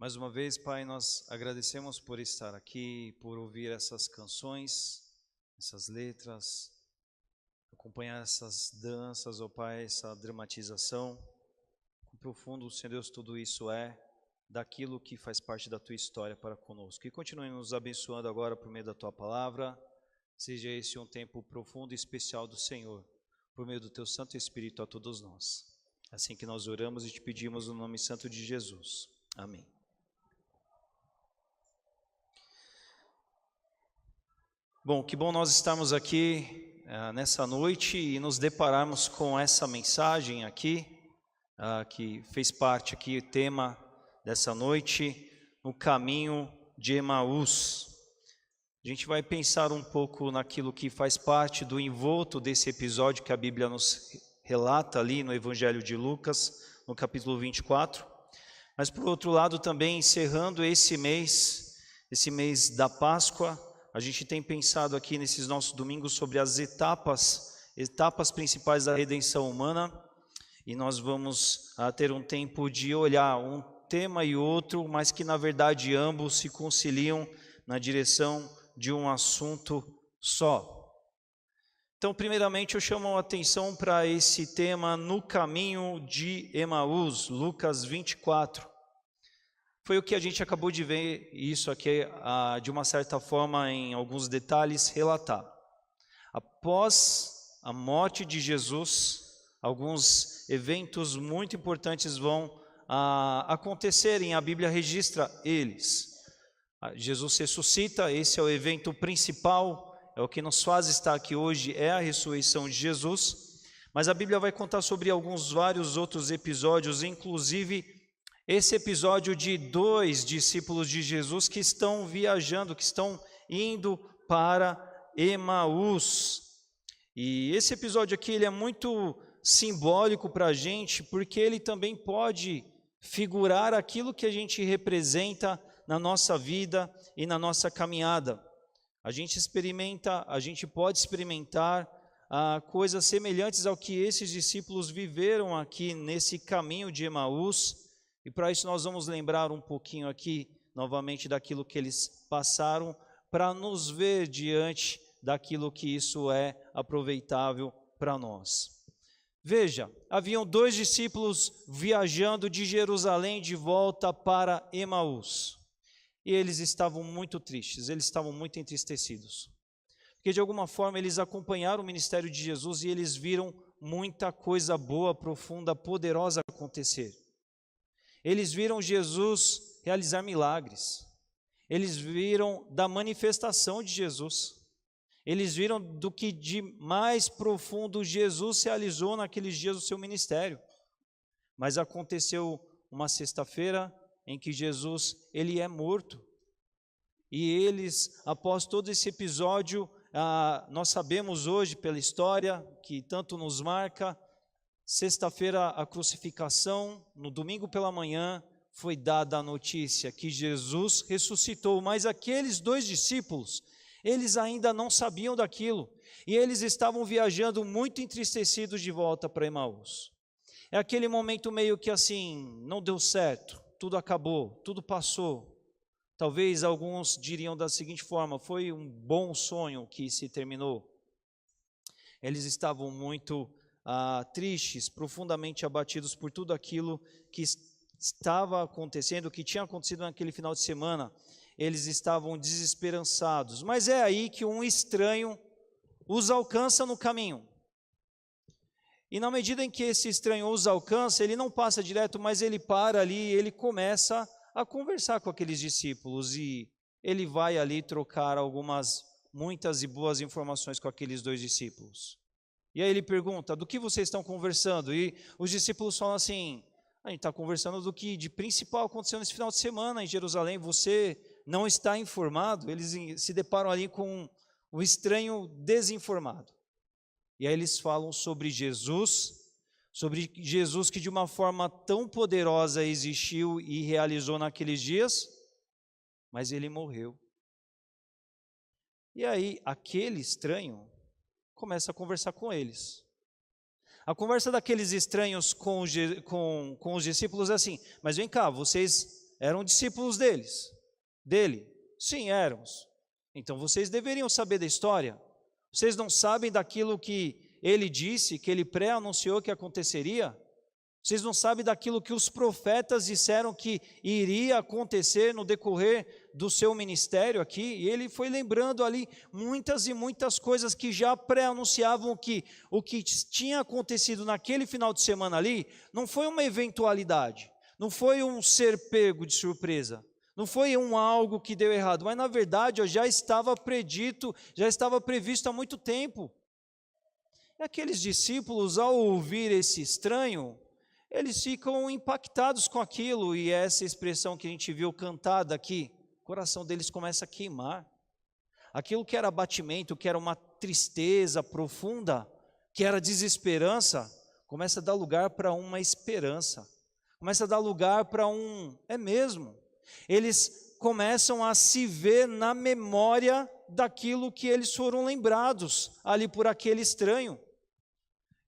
Mais uma vez, Pai, nós agradecemos por estar aqui, por ouvir essas canções, essas letras, acompanhar essas danças, ó Pai, essa dramatização. Quão profundo, Senhor Deus, tudo isso é daquilo que faz parte da Tua história para conosco. E continue nos abençoando agora por meio da Tua palavra. Seja esse um tempo profundo e especial do Senhor, por meio do Teu Santo Espírito a todos nós. Assim que nós oramos e te pedimos no nome santo de Jesus. Amém. Bom, que bom nós estarmos aqui nessa noite e nos depararmos com essa mensagem aqui, que fez parte aqui, o tema dessa noite, no caminho de Emaús. A gente vai pensar um pouco naquilo que faz parte do envolto desse episódio que a Bíblia nos relata ali no Evangelho de Lucas, no capítulo 24. Mas, por outro lado, também encerrando esse mês da Páscoa, a gente tem pensado aqui nesses nossos domingos sobre as etapas principais da redenção humana, e nós vamos ter um tempo de olhar um tema e outro, mas que na verdade ambos se conciliam na direção de um assunto só. Então, primeiramente, eu chamo a atenção para esse tema no caminho de Emaús, Lucas 24. Foi o que a gente acabou de ver, isso aqui, de uma certa forma, em alguns detalhes, relatar. Após a morte de Jesus, alguns eventos muito importantes vão acontecerem, a Bíblia registra eles. Jesus ressuscita, esse é o evento principal, é o que nos faz estar aqui hoje, é a ressurreição de Jesus. Mas a Bíblia vai contar sobre vários outros episódios, inclusive esse episódio de 2 discípulos de Jesus que estão viajando, que estão indo para Emaús. E esse episódio aqui ele é muito simbólico para a gente, porque ele também pode figurar aquilo que a gente representa na nossa vida e na nossa caminhada. A gente pode experimentar coisas semelhantes ao que esses discípulos viveram aqui nesse caminho de Emaús. E para isso nós vamos lembrar um pouquinho aqui, novamente, daquilo que eles passaram, para nos ver diante daquilo que isso é aproveitável para nós. Veja, haviam 2 discípulos viajando de Jerusalém de volta para Emaús. E eles estavam muito tristes, eles estavam muito entristecidos. Porque de alguma forma eles acompanharam o ministério de Jesus e eles viram muita coisa boa, profunda, poderosa acontecer. Eles viram Jesus realizar milagres. Eles viram da manifestação de Jesus. Eles viram do que de mais profundo Jesus realizou naqueles dias do seu ministério. Mas aconteceu uma sexta-feira em que Jesus, ele é morto. E eles, após todo esse episódio, nós sabemos hoje pela história que tanto nos marca, sexta-feira a crucificação, no domingo pela manhã, foi dada a notícia que Jesus ressuscitou, mas aqueles 2 discípulos, eles ainda não sabiam daquilo, e eles estavam viajando muito entristecidos de volta para Emaús. É aquele momento meio que assim, não deu certo, tudo acabou, tudo passou. Talvez alguns diriam da seguinte forma, foi um bom sonho que se terminou. Eles estavam muito tristes, profundamente abatidos por tudo aquilo que estava acontecendo, que tinha acontecido naquele final de semana. Eles estavam desesperançados, mas é aí que um estranho os alcança no caminho. E na medida em que esse estranho os alcança, ele não passa direto, mas ele para ali e ele começa a conversar com aqueles discípulos e ele vai ali trocar muitas e boas informações com aqueles 2 discípulos. E aí ele pergunta, do que vocês estão conversando? E os discípulos falam assim, a gente está conversando do que de principal aconteceu nesse final de semana em Jerusalém, você não está informado? Eles se deparam ali com um estranho desinformado. E aí eles falam sobre Jesus que de uma forma tão poderosa existiu e realizou naqueles dias, mas ele morreu. E aí aquele estranho começa a conversar com eles. A conversa daqueles estranhos com os discípulos é assim, mas vem cá, vocês eram discípulos dele. Sim, éramos. Então vocês deveriam saber da história. Vocês não sabem daquilo que ele disse, que ele pré-anunciou que aconteceria? Vocês não sabem daquilo que os profetas disseram que iria acontecer no decorrer do seu ministério aqui? E ele foi lembrando ali muitas e muitas coisas que já pré-anunciavam que o que tinha acontecido naquele final de semana ali não foi uma eventualidade, não foi um ser pego de surpresa, não foi algo que deu errado, mas na verdade já estava predito, já estava previsto há muito tempo. E aqueles discípulos, ao ouvir esse estranho, eles ficam impactados com aquilo, e essa expressão que a gente viu cantada aqui, o coração deles começa a queimar. Aquilo que era abatimento, que era uma tristeza profunda, que era desesperança, começa a dar lugar para uma esperança, começa a dar lugar para é mesmo. Eles começam a se ver na memória daquilo que eles foram lembrados ali por aquele estranho.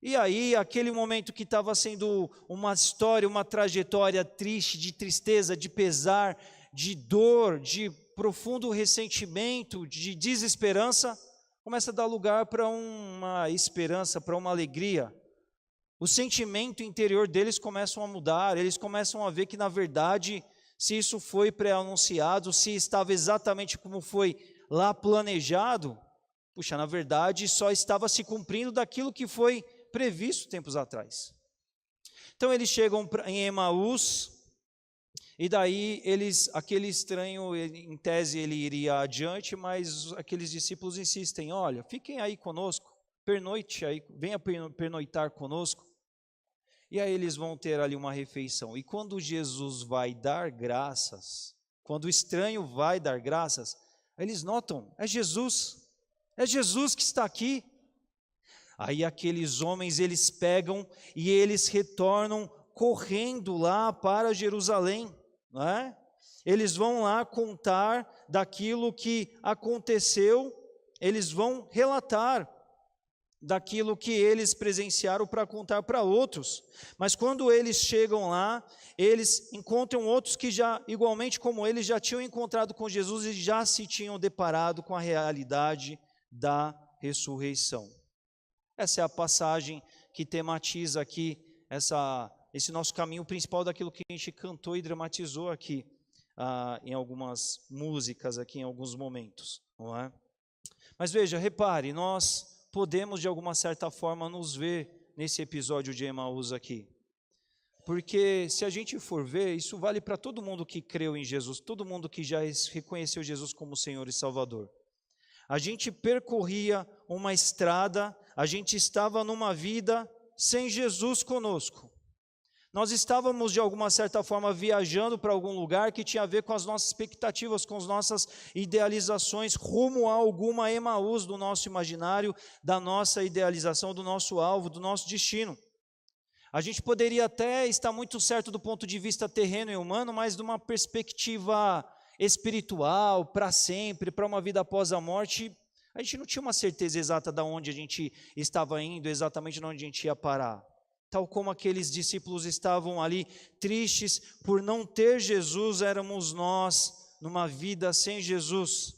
E aí, aquele momento que estava sendo uma história, uma trajetória triste, de tristeza, de pesar, de dor, de profundo ressentimento, de desesperança, começa a dar lugar para uma esperança, para uma alegria. O sentimento interior deles começam a mudar, eles começam a ver que, na verdade, se isso foi pré-anunciado, se estava exatamente como foi lá planejado, puxa, na verdade, só estava se cumprindo daquilo que foi previsto tempos atrás. Então eles chegam em Emaús, e daí aquele estranho, em tese ele iria adiante, mas aqueles discípulos insistem: olha, fiquem aí conosco, pernoite aí, venha pernoitar conosco. E aí eles vão ter ali uma refeição. E quando Jesus vai dar graças, quando o estranho vai dar graças, eles notam, é Jesus que está aqui. Aí aqueles homens, eles pegam e eles retornam correndo lá para Jerusalém, não é? Eles vão lá contar daquilo que aconteceu, eles vão relatar daquilo que eles presenciaram para contar para outros. Mas quando eles chegam lá, eles encontram outros que já, igualmente como eles, já tinham encontrado com Jesus e já se tinham deparado com a realidade da ressurreição. Essa é a passagem que tematiza aqui esse nosso caminho principal daquilo que a gente cantou e dramatizou aqui em algumas músicas, aqui em alguns momentos, não é? Mas veja, repare, nós podemos de alguma certa forma nos ver nesse episódio de Emaús aqui. Porque se a gente for ver, isso vale para todo mundo que creu em Jesus, todo mundo que já reconheceu Jesus como Senhor e Salvador. A gente percorria uma estrada, a gente estava numa vida sem Jesus conosco. Nós estávamos de alguma certa forma viajando para algum lugar que tinha a ver com as nossas expectativas, com as nossas idealizações, rumo a alguma Emaús do nosso imaginário, da nossa idealização, do nosso alvo, do nosso destino. A gente poderia até estar muito certo do ponto de vista terreno e humano, mas de uma perspectiva espiritual, para sempre, para uma vida após a morte, a gente não tinha uma certeza exata de onde a gente estava indo, exatamente de onde a gente ia parar. Tal como aqueles discípulos estavam ali tristes por não ter Jesus, éramos nós numa vida sem Jesus.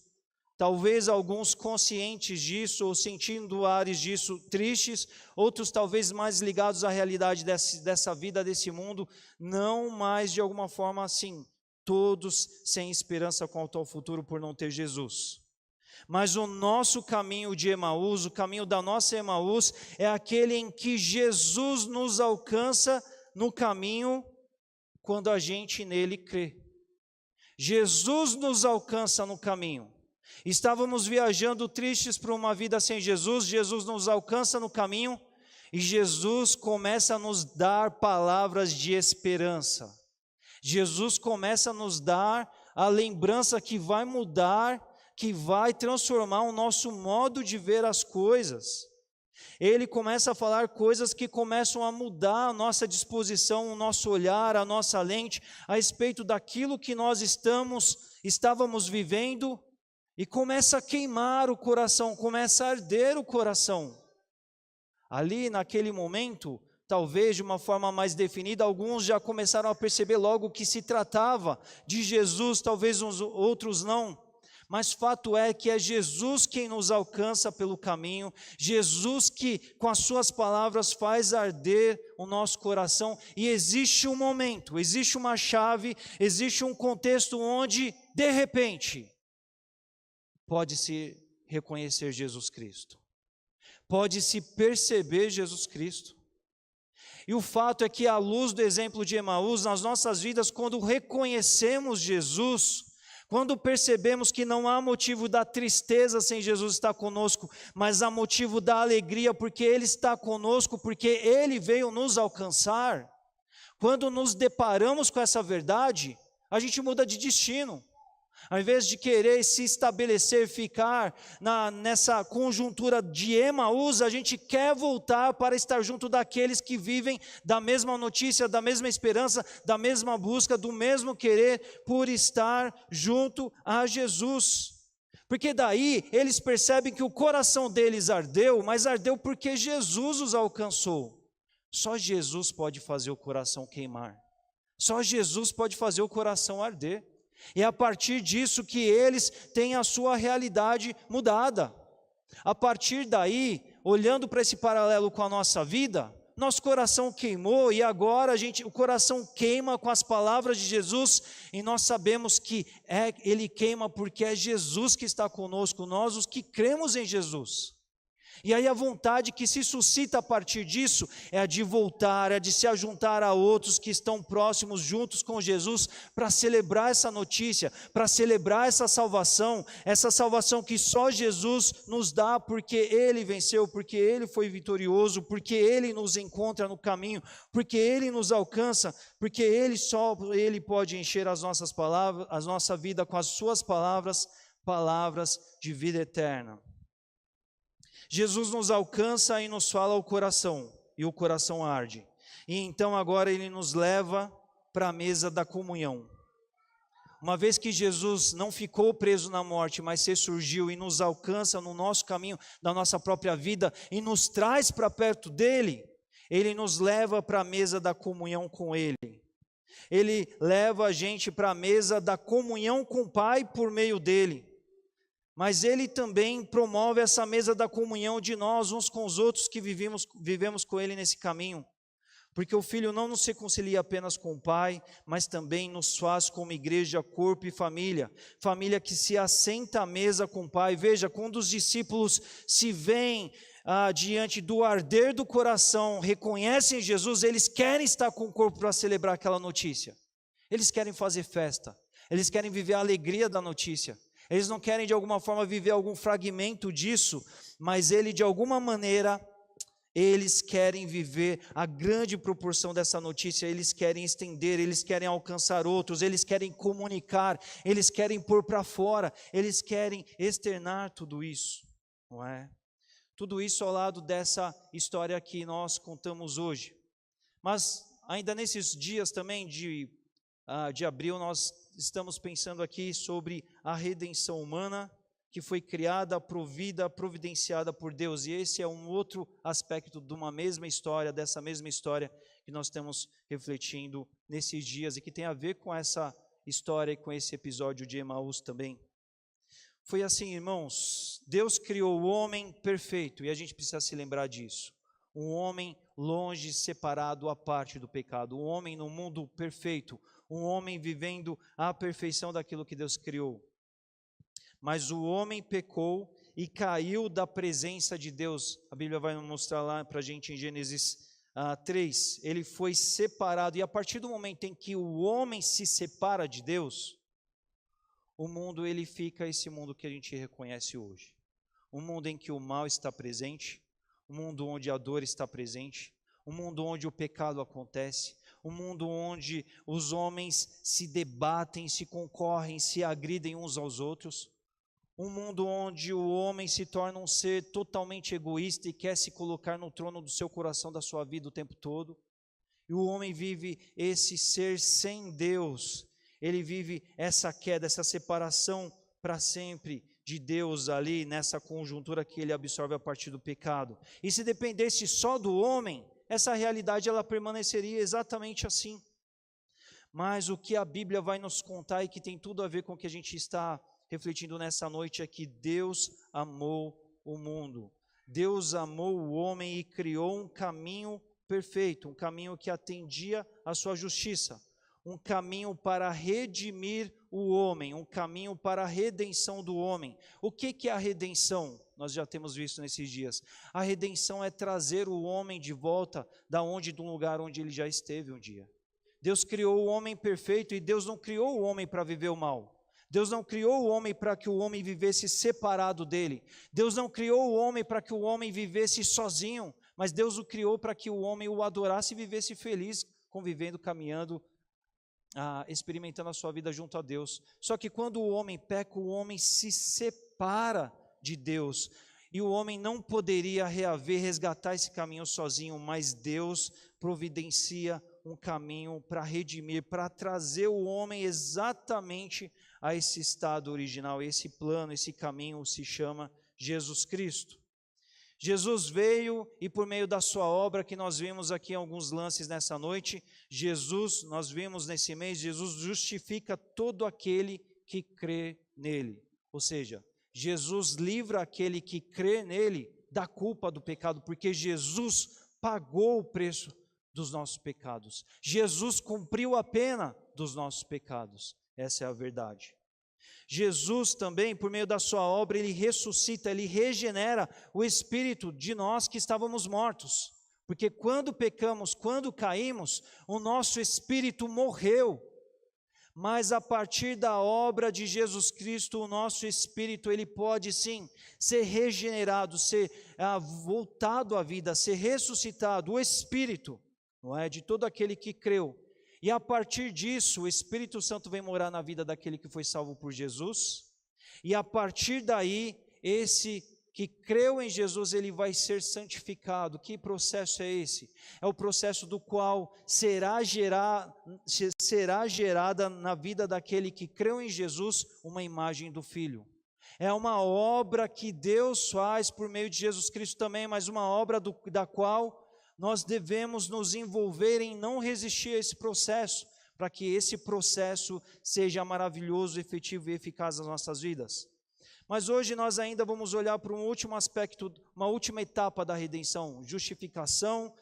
Talvez alguns conscientes disso ou sentindo ares disso tristes, outros talvez mais ligados à realidade dessa vida, desse mundo, não mais de alguma forma assim, todos sem esperança quanto ao futuro por não ter Jesus. Mas o nosso caminho de Emaús, o caminho da nossa Emaús, é aquele em que Jesus nos alcança no caminho quando a gente nele crê. Jesus nos alcança no caminho. Estávamos viajando tristes por uma vida sem Jesus, Jesus nos alcança no caminho e Jesus começa a nos dar palavras de esperança. Jesus começa a nos dar a lembrança que vai mudar, que vai transformar o nosso modo de ver as coisas. Ele começa a falar coisas que começam a mudar a nossa disposição, o nosso olhar, a nossa lente, a respeito daquilo que nós estávamos vivendo, e começa a queimar o coração, começa a arder o coração. Ali naquele momento, talvez de uma forma mais definida, alguns já começaram a perceber logo que se tratava de Jesus, talvez uns outros não. Mas fato é que é Jesus quem nos alcança pelo caminho, Jesus que com as suas palavras faz arder o nosso coração, e existe um momento, existe uma chave, existe um contexto onde, de repente, pode-se reconhecer Jesus Cristo, pode-se perceber Jesus Cristo. E o fato é que, à luz do exemplo de Emaús, nas nossas vidas, quando reconhecemos Jesus, quando percebemos que não há motivo da tristeza sem Jesus estar conosco, mas há motivo da alegria, porque Ele está conosco, porque Ele veio nos alcançar, quando nos deparamos com essa verdade, a gente muda de destino. Ao invés de querer se estabelecer, ficar nessa conjuntura de Emaús, a gente quer voltar para estar junto daqueles que vivem da mesma notícia, da mesma esperança, da mesma busca, do mesmo querer por estar junto a Jesus. Porque daí eles percebem que o coração deles ardeu, mas ardeu porque Jesus os alcançou. Só Jesus pode fazer o coração queimar. Só Jesus pode fazer o coração arder. E é a partir disso que eles têm a sua realidade mudada. A partir daí, olhando para esse paralelo com a nossa vida, nosso coração queimou e agora o coração queima com as palavras de Jesus, e nós sabemos que ele queima porque é Jesus que está conosco, nós os que cremos em Jesus. E aí a vontade que se suscita a partir disso é a de voltar, é de se ajuntar a outros que estão próximos, juntos com Jesus, para celebrar essa notícia, para celebrar essa salvação que só Jesus nos dá, porque Ele venceu, porque Ele foi vitorioso, porque Ele nos encontra no caminho, porque Ele nos alcança, porque Ele pode encher as nossas palavras, a nossa vida com as suas palavras, palavras de vida eterna. Jesus nos alcança e nos fala ao coração, e o coração arde. E então agora Ele nos leva para a mesa da comunhão. Uma vez que Jesus não ficou preso na morte, mas ressurgiu e nos alcança no nosso caminho, da nossa própria vida, e nos traz para perto dEle, Ele nos leva para a mesa da comunhão com Ele. Ele leva a gente para a mesa da comunhão com o Pai por meio dEle. Mas Ele também promove essa mesa da comunhão de nós uns com os outros que vivemos com Ele nesse caminho. Porque o Filho não nos reconcilia apenas com o Pai, mas também nos faz como igreja, corpo e família. Família que se assenta à mesa com o Pai. Veja, quando os discípulos se veem diante do arder do coração, reconhecem Jesus, eles querem estar com o corpo para celebrar aquela notícia. Eles querem fazer festa. Eles querem viver a alegria da notícia. Eles não querem de alguma forma viver algum fragmento disso, mas de alguma maneira, eles querem viver a grande proporção dessa notícia, eles querem estender, eles querem alcançar outros, eles querem comunicar, eles querem pôr para fora, eles querem externar tudo isso, não é? Tudo isso ao lado dessa história que nós contamos hoje. Mas ainda nesses dias também de abril, nós estamos pensando aqui sobre a redenção humana que foi criada, provida, providenciada por Deus. E esse é um outro aspecto de uma mesma história, dessa mesma história que nós estamos refletindo nesses dias e que tem a ver com essa história e com esse episódio de Emaús também. Foi assim, irmãos, Deus criou o homem perfeito, e a gente precisa se lembrar disso. Um homem longe, separado, à parte do pecado. Um homem no mundo perfeito. Um homem vivendo a perfeição daquilo que Deus criou. Mas o homem pecou e caiu da presença de Deus. A Bíblia vai mostrar lá para a gente em Gênesis 3. Ele foi separado, e a partir do momento em que o homem se separa de Deus, o mundo ele fica esse mundo que a gente reconhece hoje. Um mundo em que o mal está presente, um mundo onde a dor está presente, um mundo onde o pecado acontece, um mundo onde os homens se debatem, se concorrem, se agridem uns aos outros, um mundo onde o homem se torna um ser totalmente egoísta e quer se colocar no trono do seu coração, da sua vida o tempo todo, e o homem vive esse ser sem Deus, ele vive essa queda, essa separação para sempre de Deus ali, nessa conjuntura que ele absorve a partir do pecado. E se dependesse só do homem, essa realidade ela permaneceria exatamente assim. Mas o que a Bíblia vai nos contar e que tem tudo a ver com o que a gente está refletindo nessa noite é que Deus amou o mundo. Deus amou o homem e criou um caminho perfeito, um caminho que atendia à sua justiça, um caminho para redimir o homem, um caminho para a redenção do homem. O que é a redenção? Nós já temos visto nesses dias. A redenção é trazer o homem de volta de um lugar onde ele já esteve um dia. Deus criou o homem perfeito e Deus não criou o homem para viver o mal. Deus não criou o homem para que o homem vivesse separado dele. Deus não criou o homem para que o homem vivesse sozinho, mas Deus o criou para que o homem o adorasse e vivesse feliz, convivendo, caminhando, experimentando a sua vida junto a Deus. Só que quando o homem peca, o homem se separa de Deus. E o homem não poderia resgatar esse caminho sozinho, mas Deus providencia um caminho para redimir, para trazer o homem exatamente a esse estado original. Esse plano, esse caminho se chama Jesus Cristo. Jesus veio e por meio da sua obra, que nós vimos aqui em alguns lances nessa noite, nós vimos nesse mês, Jesus justifica todo aquele que crê nele. Ou seja, Jesus livra aquele que crê nele da culpa do pecado, porque Jesus pagou o preço dos nossos pecados. Jesus cumpriu a pena dos nossos pecados. Essa é a verdade. Jesus também, por meio da sua obra, ele ressuscita, ele regenera o espírito de nós que estávamos mortos. Porque quando pecamos, quando caímos, o nosso espírito morreu. Mas a partir da obra de Jesus Cristo, o nosso espírito, ele pode sim ser regenerado, ser voltado à vida, ser ressuscitado, o espírito, não é, de todo aquele que creu. E a partir disso, o Espírito Santo vem morar na vida daquele que foi salvo por Jesus. E a partir daí, esse que creu em Jesus, ele vai ser santificado. Que processo é esse? É o processo do qual será gerada na vida daquele que creu em Jesus uma imagem do Filho. É uma obra que Deus faz por meio de Jesus Cristo também, mas uma obra da qual nós devemos nos envolver em não resistir a esse processo, para que esse processo seja maravilhoso, efetivo e eficaz nas nossas vidas. Mas hoje nós ainda vamos olhar para um último aspecto, uma última etapa da redenção, justificação,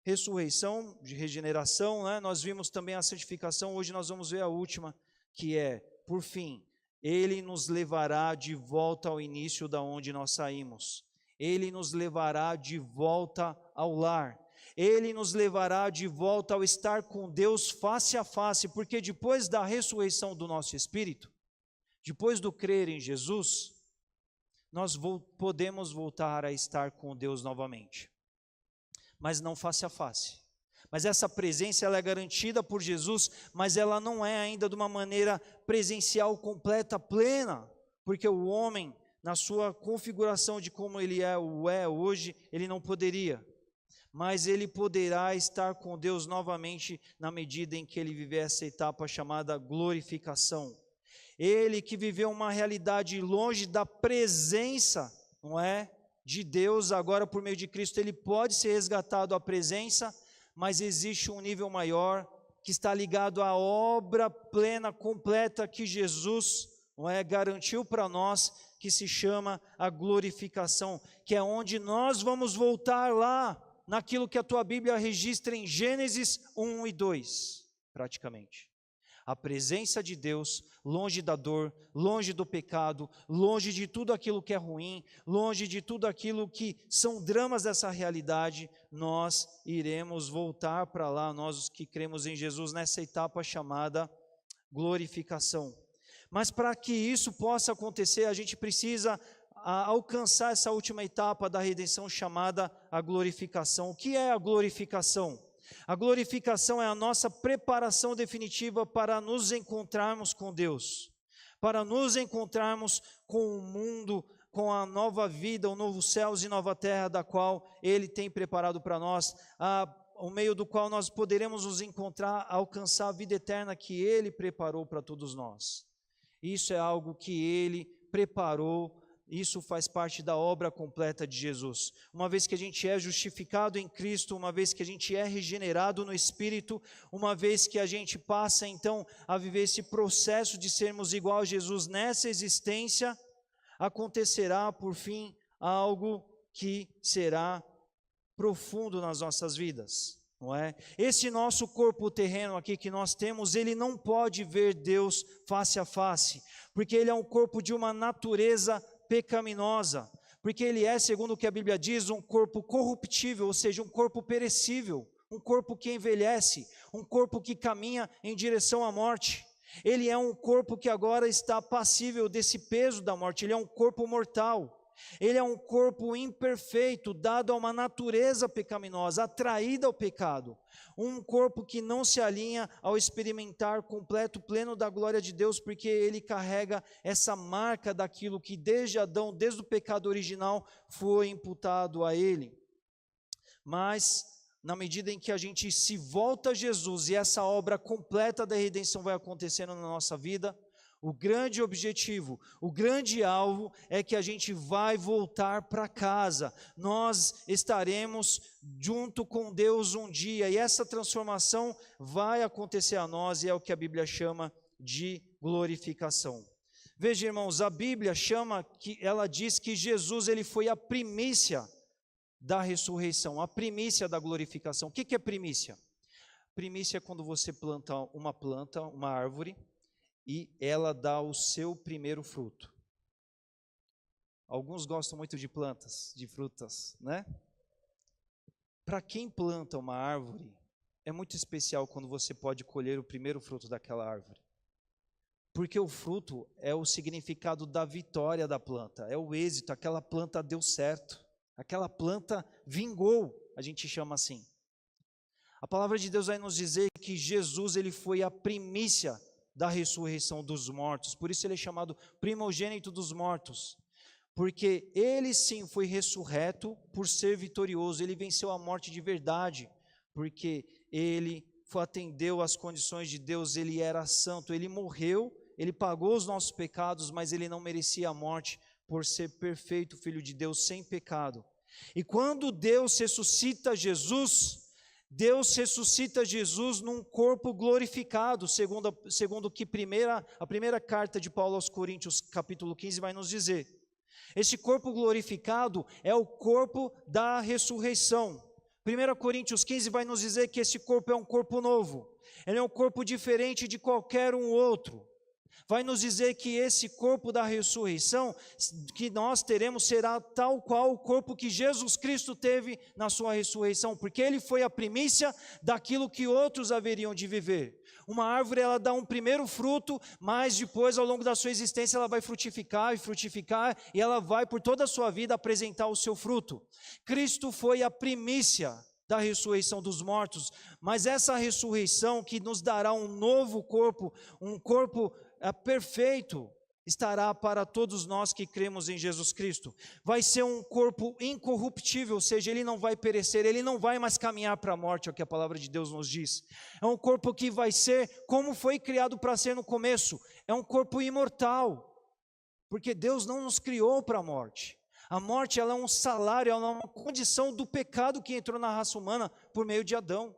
ressurreição, de regeneração, né? Nós vimos também a santificação, hoje nós vamos ver a última, que é, por fim, Ele nos levará de volta ao início da onde nós saímos. Ele nos levará de volta ao lar. Ele nos levará de volta ao estar com Deus face a face, porque depois da ressurreição do nosso espírito, depois do crer em Jesus, nós podemos voltar a estar com Deus novamente. Mas não face a face. Mas essa presença ela é garantida por Jesus, mas ela não é ainda de uma maneira presencial, completa, plena, porque o homem, na sua configuração de como ele é hoje, ele não poderia. Mas ele poderá estar com Deus novamente na medida em que ele viver essa etapa chamada glorificação. Ele que viveu uma realidade longe da presença, não é, de Deus, agora por meio de Cristo ele pode ser resgatado à presença, mas existe um nível maior que está ligado à obra plena, completa que Jesus, não é, garantiu para nós, que se chama a glorificação, que é onde nós vamos voltar lá, naquilo que a tua Bíblia registra em Gênesis 1 e 2, praticamente. A presença de Deus, longe da dor, longe do pecado, longe de tudo aquilo que é ruim, longe de tudo aquilo que são dramas dessa realidade, nós iremos voltar para lá, nós os que cremos em Jesus, nessa etapa chamada glorificação. Mas para que isso possa acontecer, a gente precisa alcançar essa última etapa da redenção chamada a glorificação. O que é a glorificação? A glorificação é a nossa preparação definitiva para nos encontrarmos com Deus, para nos encontrarmos com o mundo, com a nova vida, o novo céus e nova terra da qual Ele tem preparado para nós, ao meio do qual nós poderemos nos encontrar, alcançar a vida eterna que Ele preparou para todos nós. Isso é algo que Ele preparou isso faz parte da obra completa de Jesus. Uma vez que a gente é justificado em Cristo, uma vez que a gente é regenerado no Espírito, uma vez que a gente passa então a viver esse processo de sermos igual a Jesus nessa existência, acontecerá por fim algo que será profundo nas nossas vidas, não é? Esse nosso corpo terreno aqui que nós temos, ele não pode ver Deus face a face, porque ele é um corpo de uma natureza pecaminosa, porque ele é, segundo o que a Bíblia diz, um corpo corruptível, ou seja, um corpo perecível, um corpo que envelhece, um corpo que caminha em direção à morte. Ele é um corpo que agora está passível desse peso da morte, ele é um corpo mortal. Ele é um corpo imperfeito, dado a uma natureza pecaminosa, atraída ao pecado. Um corpo que não se alinha ao experimentar completo, pleno da glória de Deus, porque ele carrega essa marca daquilo que desde Adão, desde o pecado original, foi imputado a ele. Mas, na medida em que a gente se volta a Jesus e essa obra completa da redenção vai acontecendo na nossa vida, o grande objetivo, o grande alvo é que a gente vai voltar para casa. Nós estaremos junto com Deus um dia e essa transformação vai acontecer a nós e é o que a Bíblia chama de glorificação. Veja, irmãos, a Bíblia ela diz que Jesus ele foi a primícia da ressurreição, a primícia da glorificação. O que é primícia? Primícia é quando você planta, uma árvore, e ela dá o seu primeiro fruto. Alguns gostam muito de plantas, de frutas, né? Para quem planta uma árvore, é muito especial quando você pode colher o primeiro fruto daquela árvore. Porque o fruto é o significado da vitória da planta, é o êxito, aquela planta deu certo, aquela planta vingou, a gente chama assim. A palavra de Deus vai nos dizer que Jesus ele foi a primícia da ressurreição dos mortos, por isso ele é chamado primogênito dos mortos, porque ele sim foi ressurreto por ser vitorioso, ele venceu a morte de verdade, porque ele atendeu às condições de Deus, ele era santo, ele morreu, ele pagou os nossos pecados, mas ele não merecia a morte por ser perfeito, Filho de Deus, sem pecado. E quando Deus ressuscita Jesus num corpo glorificado, segundo que a primeira carta de Paulo aos Coríntios, capítulo 15, vai nos dizer. Esse corpo glorificado é o corpo da ressurreição. 1 Coríntios 15 vai nos dizer que esse corpo é um corpo novo, ele é um corpo diferente de qualquer um outro. Vai nos dizer que esse corpo da ressurreição que nós teremos será tal qual o corpo que Jesus Cristo teve na sua ressurreição, porque ele foi a primícia daquilo que outros haveriam de viver. Uma árvore ela dá um primeiro fruto, mas depois ao longo da sua existência ela vai frutificar e ela vai por toda a sua vida apresentar o seu fruto. Cristo foi a primícia da ressurreição dos mortos, mas essa ressurreição que nos dará um novo corpo, um corpo perfeito, estará para todos nós que cremos em Jesus Cristo. Vai ser um corpo incorruptível, ou seja, ele não vai perecer, ele não vai mais caminhar para a morte, é o que a palavra de Deus nos diz. É um corpo que vai ser como foi criado para ser no começo, é um corpo imortal, porque Deus não nos criou para a morte. A morte ela é um salário, ela é uma condição do pecado que entrou na raça humana por meio de Adão.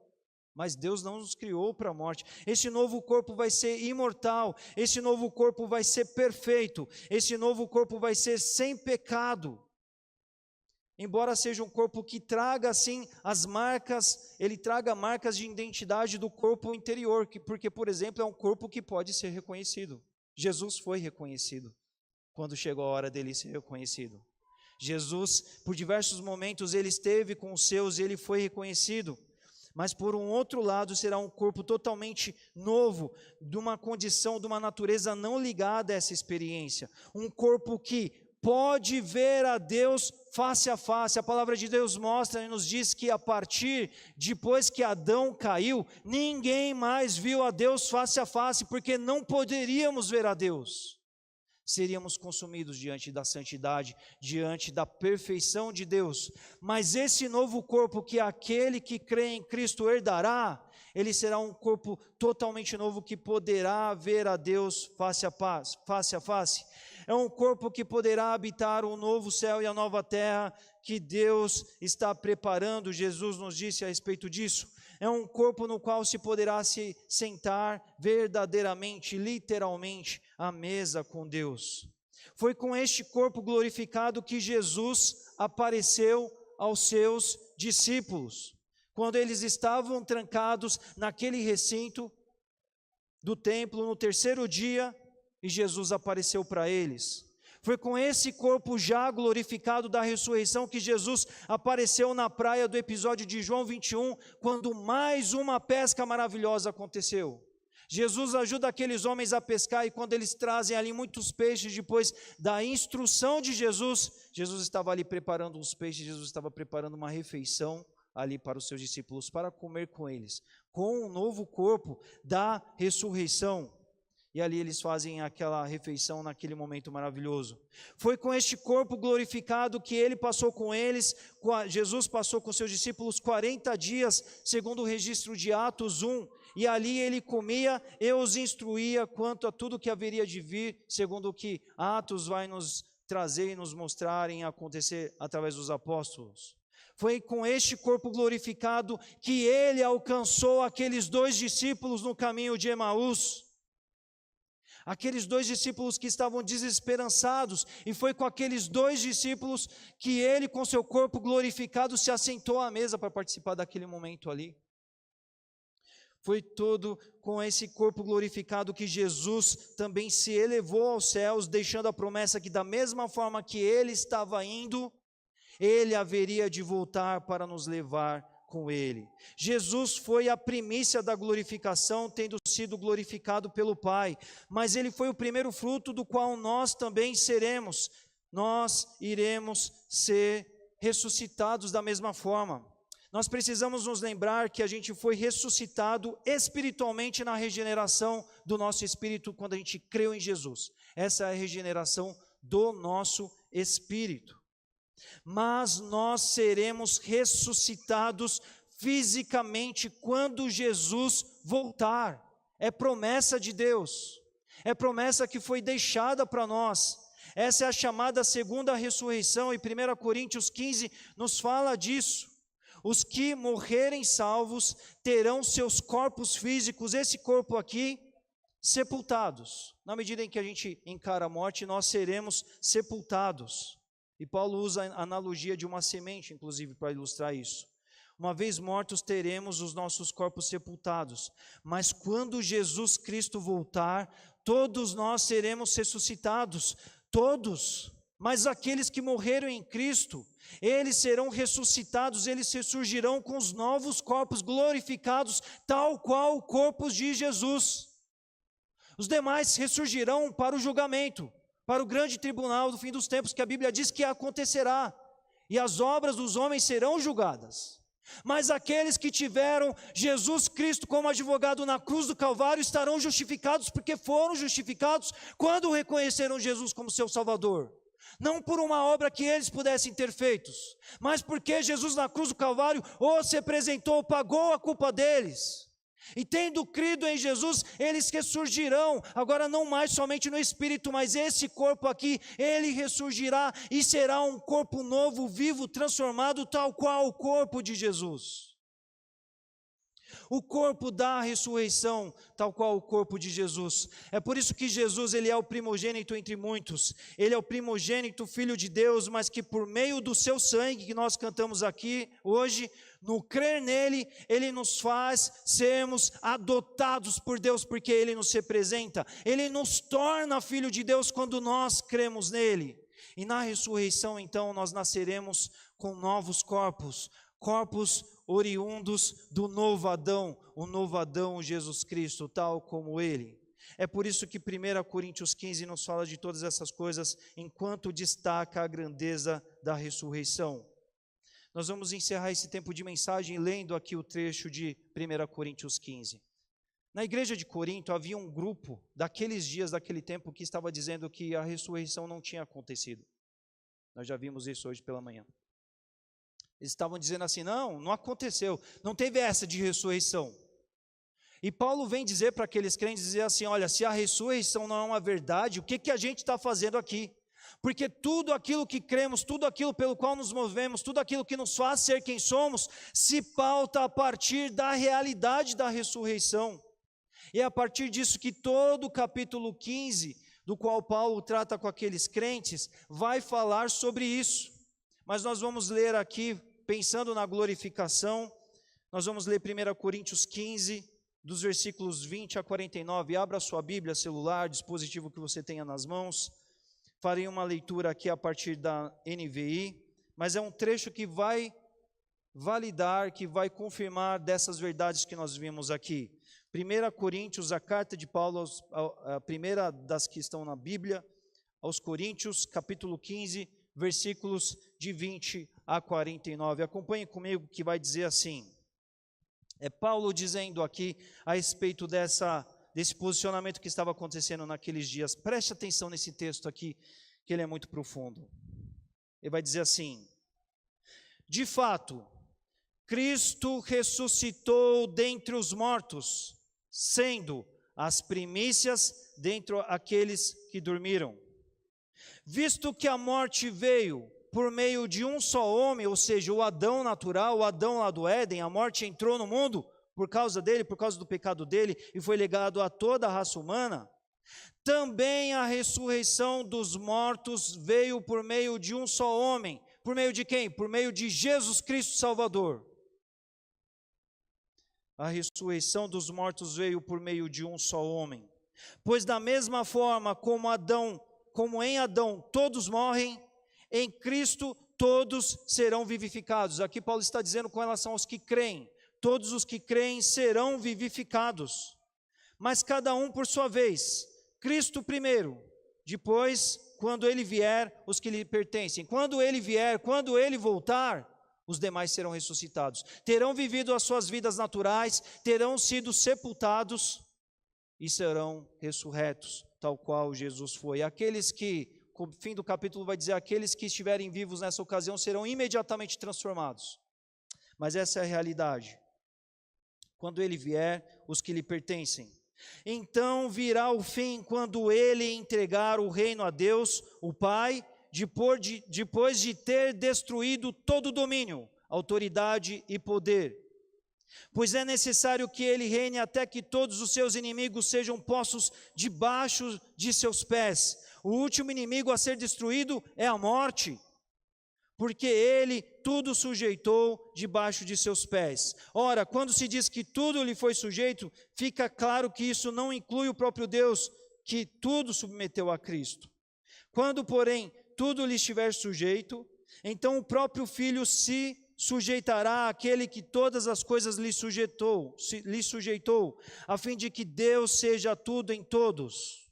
Mas Deus não nos criou para a morte. Esse novo corpo vai ser imortal, esse novo corpo vai ser perfeito, esse novo corpo vai ser sem pecado. Embora seja um corpo que traga assim as marcas, ele traga marcas de identidade do corpo interior, porque, por exemplo, é um corpo que pode ser reconhecido. Jesus foi reconhecido quando chegou a hora dele ser reconhecido. Jesus, por diversos momentos, ele esteve com os seus e ele foi reconhecido. Mas por um outro lado será um corpo totalmente novo, de uma condição, de uma natureza não ligada a essa experiência. Um corpo que pode ver a Deus face a face. A palavra de Deus mostra e nos diz que depois que Adão caiu, ninguém mais viu a Deus face a face, porque não poderíamos ver a Deus. Seríamos consumidos diante da santidade, diante da perfeição de Deus. Mas esse novo corpo que aquele que crê em Cristo herdará, Ele será um corpo totalmente novo que poderá ver a Deus face a face. É um corpo que poderá habitar o novo céu e a nova terra que Deus está preparando. Jesus nos disse a respeito disso. É um corpo no qual se poderá se sentar verdadeiramente, literalmente, à mesa com Deus. Foi com este corpo glorificado que Jesus apareceu aos seus discípulos, quando eles estavam trancados naquele recinto do templo no terceiro dia, e Jesus apareceu para eles. Foi com esse corpo já glorificado da ressurreição que Jesus apareceu na praia do episódio de João 21, quando mais uma pesca maravilhosa aconteceu. Jesus ajuda aqueles homens a pescar, e quando eles trazem ali muitos peixes, depois da instrução de Jesus, Jesus estava ali preparando uns peixes, Jesus estava preparando uma refeição ali para os seus discípulos, para comer com eles, com o novo corpo da ressurreição. E ali eles fazem aquela refeição naquele momento maravilhoso. Foi com este corpo glorificado que ele passou com eles, Jesus passou com seus discípulos 40 dias, segundo o registro de Atos 1, e ali ele comia e os instruía quanto a tudo que haveria de vir, segundo o que Atos vai nos trazer e nos mostrar em acontecer através dos apóstolos. Foi com este corpo glorificado que ele alcançou aqueles 2 discípulos no caminho de Emaús. Aqueles 2 discípulos que estavam desesperançados, e foi com aqueles 2 discípulos que ele, com seu corpo glorificado, se assentou à mesa para participar daquele momento ali. Foi todo com esse corpo glorificado que Jesus também se elevou aos céus, deixando a promessa que da mesma forma que ele estava indo, ele haveria de voltar para nos levar com ele. Jesus foi a primícia da glorificação, tendo sido glorificado pelo Pai, mas ele foi o primeiro fruto do qual nós também seremos. Nós iremos ser ressuscitados da mesma forma. Nós precisamos nos lembrar que a gente foi ressuscitado espiritualmente na regeneração do nosso espírito quando a gente creu em Jesus. Essa é a regeneração do nosso espírito. Mas nós seremos ressuscitados fisicamente quando Jesus voltar. É promessa de Deus, é promessa que foi deixada para nós. Essa é a chamada segunda ressurreição, e 1 Coríntios 15 nos fala disso. Os que morrerem salvos terão seus corpos físicos, esse corpo aqui, sepultados. Na medida em que a gente encara a morte, nós seremos sepultados. E Paulo usa a analogia de uma semente, inclusive, para ilustrar isso. Uma vez mortos, teremos os nossos corpos sepultados. Mas quando Jesus Cristo voltar, todos nós seremos ressuscitados. Todos. Mas aqueles que morreram em Cristo, eles serão ressuscitados, eles ressurgirão com os novos corpos glorificados, tal qual o corpo de Jesus. Os demais ressurgirão para o julgamento, para o grande tribunal do fim dos tempos, que a Bíblia diz que acontecerá, e as obras dos homens serão julgadas. Mas aqueles que tiveram Jesus Cristo como advogado na cruz do Calvário estarão justificados, porque foram justificados quando reconheceram Jesus como seu Salvador. Não por uma obra que eles pudessem ter feito, mas porque Jesus na cruz do Calvário os representou, pagou a culpa deles. E tendo crido em Jesus, eles ressurgirão, agora não mais somente no Espírito, mas esse corpo aqui, ele ressurgirá e será um corpo novo, vivo, transformado, tal qual o corpo de Jesus. O corpo da ressurreição, tal qual o corpo de Jesus. É por isso que Jesus, ele é o primogênito entre muitos. Ele é o primogênito, filho de Deus, mas que por meio do seu sangue, que nós cantamos aqui hoje, no crer nele, ele nos faz sermos adotados por Deus, porque ele nos representa. Ele nos torna filho de Deus quando nós cremos nele. E na ressurreição, então, nós nasceremos com novos corpos, corpos oriundos do novo Adão, o novo Adão, Jesus Cristo, tal como ele. É por isso que 1 Coríntios 15 nos fala de todas essas coisas, enquanto destaca a grandeza da ressurreição. Nós vamos encerrar esse tempo de mensagem lendo aqui o trecho de 1 Coríntios 15. Na igreja de Corinto havia um grupo daqueles dias, daquele tempo, que estava dizendo que a ressurreição não tinha acontecido. Nós já vimos isso hoje pela manhã. Eles estavam dizendo assim, não aconteceu, não teve essa de ressurreição. E Paulo vem dizer para aqueles crentes, dizer assim, olha, se a ressurreição não é uma verdade, o que a gente está fazendo aqui? Porque tudo aquilo que cremos, tudo aquilo pelo qual nos movemos, tudo aquilo que nos faz ser quem somos, se pauta a partir da realidade da ressurreição. E é a partir disso que todo o capítulo 15, do qual Paulo trata com aqueles crentes, vai falar sobre isso. Mas nós vamos ler aqui, pensando na glorificação, nós vamos ler 1 Coríntios 15, dos versículos 20 a 49. Abra a sua Bíblia, celular, dispositivo que você tenha nas mãos. Farei uma leitura aqui a partir da NVI, mas é um trecho que vai validar, que vai confirmar dessas verdades que nós vimos aqui. 1 Coríntios, a carta de Paulo, a primeira das que estão na Bíblia, aos Coríntios, capítulo 15, versículos de 20 a 49. Acompanhe comigo que vai dizer assim. É Paulo dizendo aqui a respeito desse posicionamento que estava acontecendo naqueles dias. Preste atenção nesse texto aqui, que ele é muito profundo. Ele vai dizer assim: de fato, Cristo ressuscitou dentre os mortos, sendo as primícias dentre aqueles que dormiram. Visto que a morte veio por meio de um só homem, ou seja, o Adão natural, o Adão lá do Éden, a morte entrou no mundo por causa dele, por causa do pecado dele, e foi legado a toda a raça humana, também a ressurreição dos mortos veio por meio de um só homem. Por meio de quem? Por meio de Jesus Cristo Salvador. A ressurreição dos mortos veio por meio de um só homem. Pois da mesma forma como em Adão todos morrem, em Cristo todos serão vivificados. Aqui Paulo está dizendo com relação aos que creem. Todos os que creem serão vivificados. Mas cada um por sua vez. Cristo primeiro, depois, quando ele vier, os que lhe pertencem. Quando ele vier, quando ele voltar, os demais serão ressuscitados. Terão vivido as suas vidas naturais, terão sido sepultados e serão ressurretos, tal qual Jesus foi. Aqueles que, o fim do capítulo vai dizer, aqueles que estiverem vivos nessa ocasião serão imediatamente transformados. Mas essa é a realidade. Quando ele vier, os que lhe pertencem. Então virá o fim quando ele entregar o reino a Deus, o Pai, depois de ter destruído todo o domínio, autoridade e poder. Pois é necessário que ele reine até que todos os seus inimigos sejam postos debaixo de seus pés. O último inimigo a ser destruído é a morte, porque ele tudo sujeitou debaixo de seus pés. Ora, quando se diz que tudo lhe foi sujeito, fica claro que isso não inclui o próprio Deus, que tudo submeteu a Cristo. Quando, porém, tudo lhe estiver sujeito, então o próprio Filho se sujeitará àquele que todas as coisas lhe sujeitou, a fim de que Deus seja tudo em todos.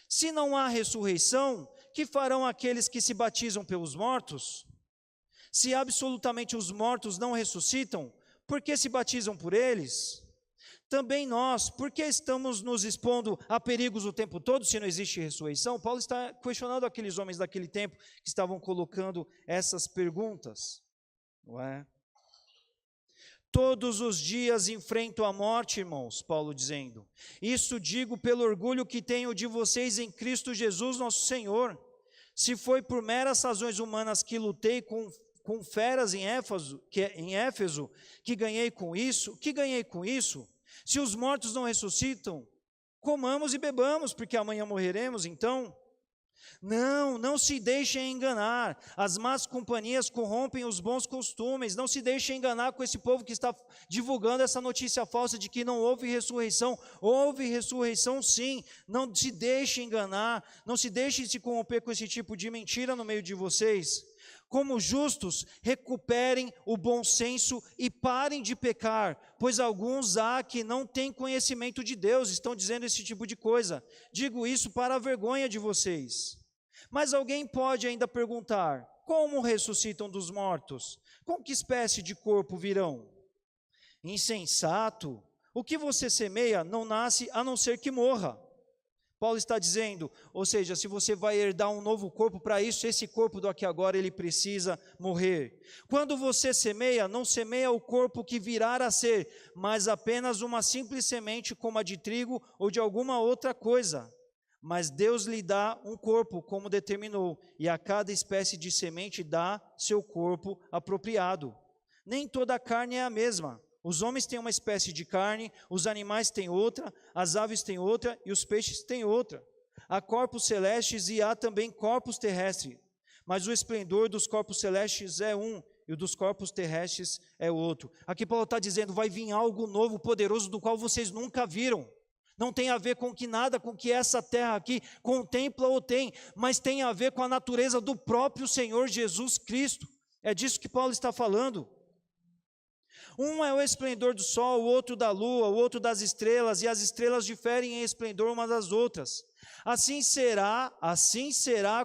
Se não há ressurreição, que farão aqueles que se batizam pelos mortos? Se absolutamente os mortos não ressuscitam, por que se batizam por eles? Também nós, por que estamos nos expondo a perigos o tempo todo se não existe ressurreição? Paulo está questionando aqueles homens daquele tempo que estavam colocando essas perguntas, não é? Todos os dias enfrento a morte, irmãos, Paulo dizendo. Isso digo pelo orgulho que tenho de vocês em Cristo Jesus, nosso Senhor. Se foi por meras razões humanas que lutei com feras em Éfeso, que ganhei com isso? Se os mortos não ressuscitam, comamos e bebamos, porque amanhã morreremos, então. Não se deixem enganar. As más companhias corrompem os bons costumes. Não se deixem enganar com esse povo que está divulgando essa notícia falsa de que não houve ressurreição. Houve ressurreição sim. Não se deixem enganar. Não se deixem se corromper com esse tipo de mentira no meio de vocês. Como justos, recuperem o bom senso e parem de pecar, pois alguns há que não têm conhecimento de Deus, estão dizendo esse tipo de coisa. Digo isso para a vergonha de vocês. Mas alguém pode ainda perguntar, como ressuscitam dos mortos? Com que espécie de corpo virão? Insensato, o que você semeia não nasce a não ser que morra. Paulo está dizendo, ou seja, se você vai herdar um novo corpo, para isso, esse corpo do aqui agora, ele precisa morrer. Quando você semeia, não semeia o corpo que virá a ser, mas apenas uma simples semente como a de trigo ou de alguma outra coisa. Mas Deus lhe dá um corpo, como determinou, e a cada espécie de semente dá seu corpo apropriado. Nem toda a carne é a mesma. Os homens têm uma espécie de carne, os animais têm outra, as aves têm outra e os peixes têm outra. Há corpos celestes e há também corpos terrestres, mas o esplendor dos corpos celestes é um e o dos corpos terrestres é outro. Aqui Paulo está dizendo, vai vir algo novo, poderoso, do qual vocês nunca viram. Não tem a ver com que nada, com que essa terra aqui contempla ou tem, mas tem a ver com a natureza do próprio Senhor Jesus Cristo. É disso que Paulo está falando. Um é o esplendor do sol, o outro da lua, o outro das estrelas, e as estrelas diferem em esplendor umas das outras. Assim será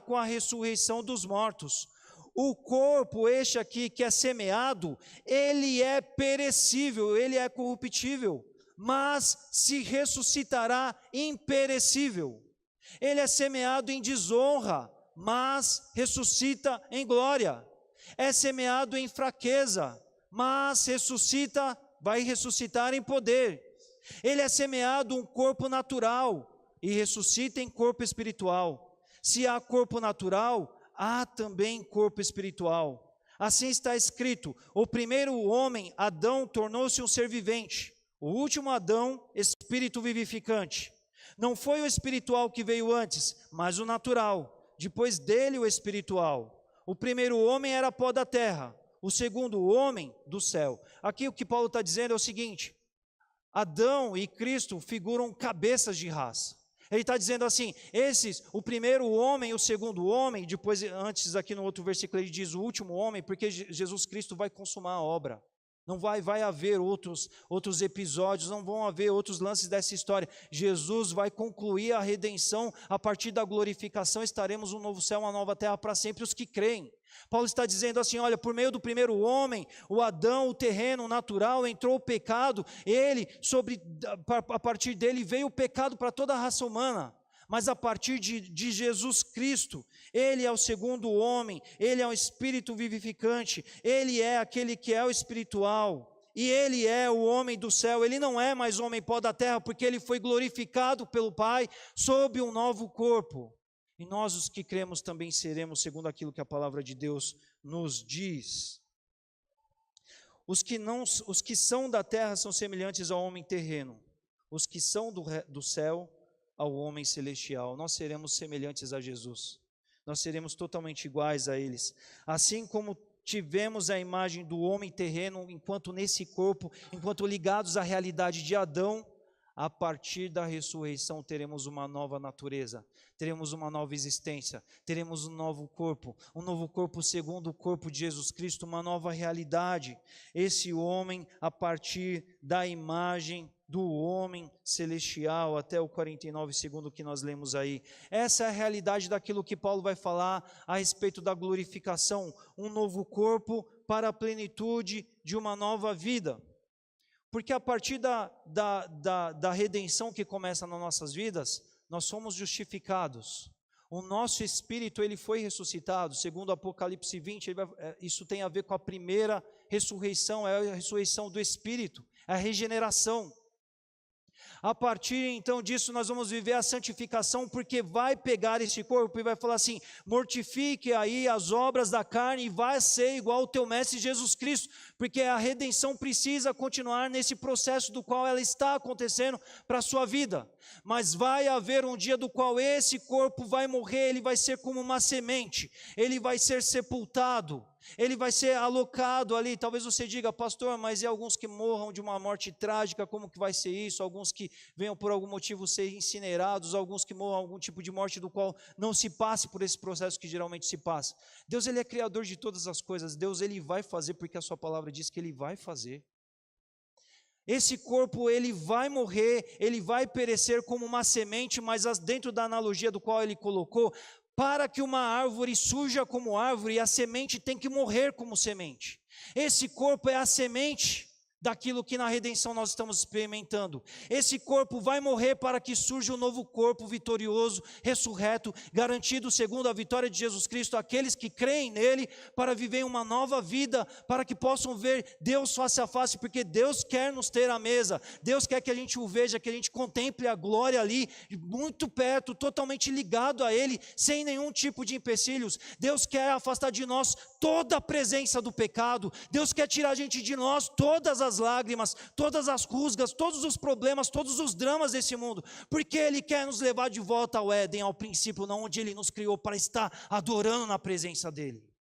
com a ressurreição dos mortos. O corpo, este aqui que é semeado, ele é perecível, ele é corruptível, mas se ressuscitará imperecível. Ele é semeado em desonra, mas ressuscita em glória. É semeado em fraqueza, mas vai ressuscitar em poder. Ele é semeado um corpo natural e ressuscita em corpo espiritual. Se há corpo natural, há também corpo espiritual. Assim está escrito, o primeiro homem, Adão, tornou-se um ser vivente. O último Adão, espírito vivificante. Não foi o espiritual que veio antes, mas o natural. Depois dele o espiritual. O primeiro homem era pó da terra. O segundo homem do céu. Aqui o que Paulo está dizendo é o seguinte, Adão e Cristo figuram cabeças de raça. Ele está dizendo assim, o primeiro homem e o segundo homem, depois antes aqui no outro versículo ele diz o último homem, porque Jesus Cristo vai consumar a obra. Não vai haver outros episódios, não vão haver outros lances dessa história. Jesus vai concluir a redenção, a partir da glorificação estaremos um novo céu, uma nova terra para sempre, os que creem. Paulo está dizendo assim, olha, por meio do primeiro homem, o Adão, o terreno, o natural, entrou o pecado, a partir dele veio o pecado para toda a raça humana. Mas a partir de Jesus Cristo, Ele é o segundo homem, Ele é o Espírito vivificante, Ele é aquele que é o espiritual, e Ele é o homem do céu. Ele não é mais homem pó da terra, porque Ele foi glorificado pelo Pai, sob um novo corpo. E nós os que cremos também seremos, segundo aquilo que a palavra de Deus nos diz. Os que são da terra são semelhantes ao homem terreno, os que são do céu, ao homem celestial. Nós seremos semelhantes a Jesus, nós seremos totalmente iguais a eles, assim como tivemos a imagem do homem terreno, enquanto nesse corpo, enquanto ligados à realidade de Adão, a partir da ressurreição teremos uma nova natureza, teremos uma nova existência, teremos um novo corpo segundo o corpo de Jesus Cristo, uma nova realidade. Esse homem, a partir da imagem do homem celestial, até o 49, segundo o que nós lemos aí. Essa é a realidade daquilo que Paulo vai falar a respeito da glorificação, um novo corpo para a plenitude de uma nova vida. Porque a partir da redenção que começa nas nossas vidas, nós somos justificados. O nosso espírito, ele foi ressuscitado, segundo Apocalipse 20, isso tem a ver com a primeira ressurreição, é a ressurreição do espírito, é a regeneração. A partir então disso nós vamos viver a santificação, porque vai pegar esse corpo e vai falar assim, mortifique aí as obras da carne e vai ser igual ao teu mestre Jesus Cristo, porque a redenção precisa continuar nesse processo do qual ela está acontecendo para a sua vida, mas vai haver um dia do qual esse corpo vai morrer, ele vai ser como uma semente, ele vai ser sepultado, ele vai ser alocado ali. Talvez você diga, pastor, mas e alguns que morram de uma morte trágica, como que vai ser isso? Alguns que venham por algum motivo ser incinerados, alguns que morram algum tipo de morte do qual não se passe por esse processo que geralmente se passa. Deus, ele é criador de todas as coisas. Deus, ele vai fazer, porque a sua palavra diz que ele vai fazer. Esse corpo, ele vai morrer, ele vai perecer como uma semente, mas dentro da analogia do qual ele colocou, para que uma árvore surja como árvore, a semente tem que morrer como semente. Esse corpo é a semente daquilo que na redenção nós estamos experimentando. Esse corpo vai morrer para que surja um novo corpo vitorioso, ressurreto, garantido segundo a vitória de Jesus Cristo, aqueles que creem nele, para viver uma nova vida, para que possam ver Deus face a face, porque Deus quer nos ter à mesa, Deus quer que a gente o veja, que a gente contemple a glória ali, muito perto, totalmente ligado a ele, sem nenhum tipo de empecilhos. Deus quer afastar de nós toda a presença do pecado, Deus quer tirar a gente de nós todas as lágrimas, todas as rusgas, todos os problemas, todos os dramas desse mundo, porque Ele quer nos levar de volta ao Éden, ao princípio, onde Ele nos criou para estar adorando na presença dEle.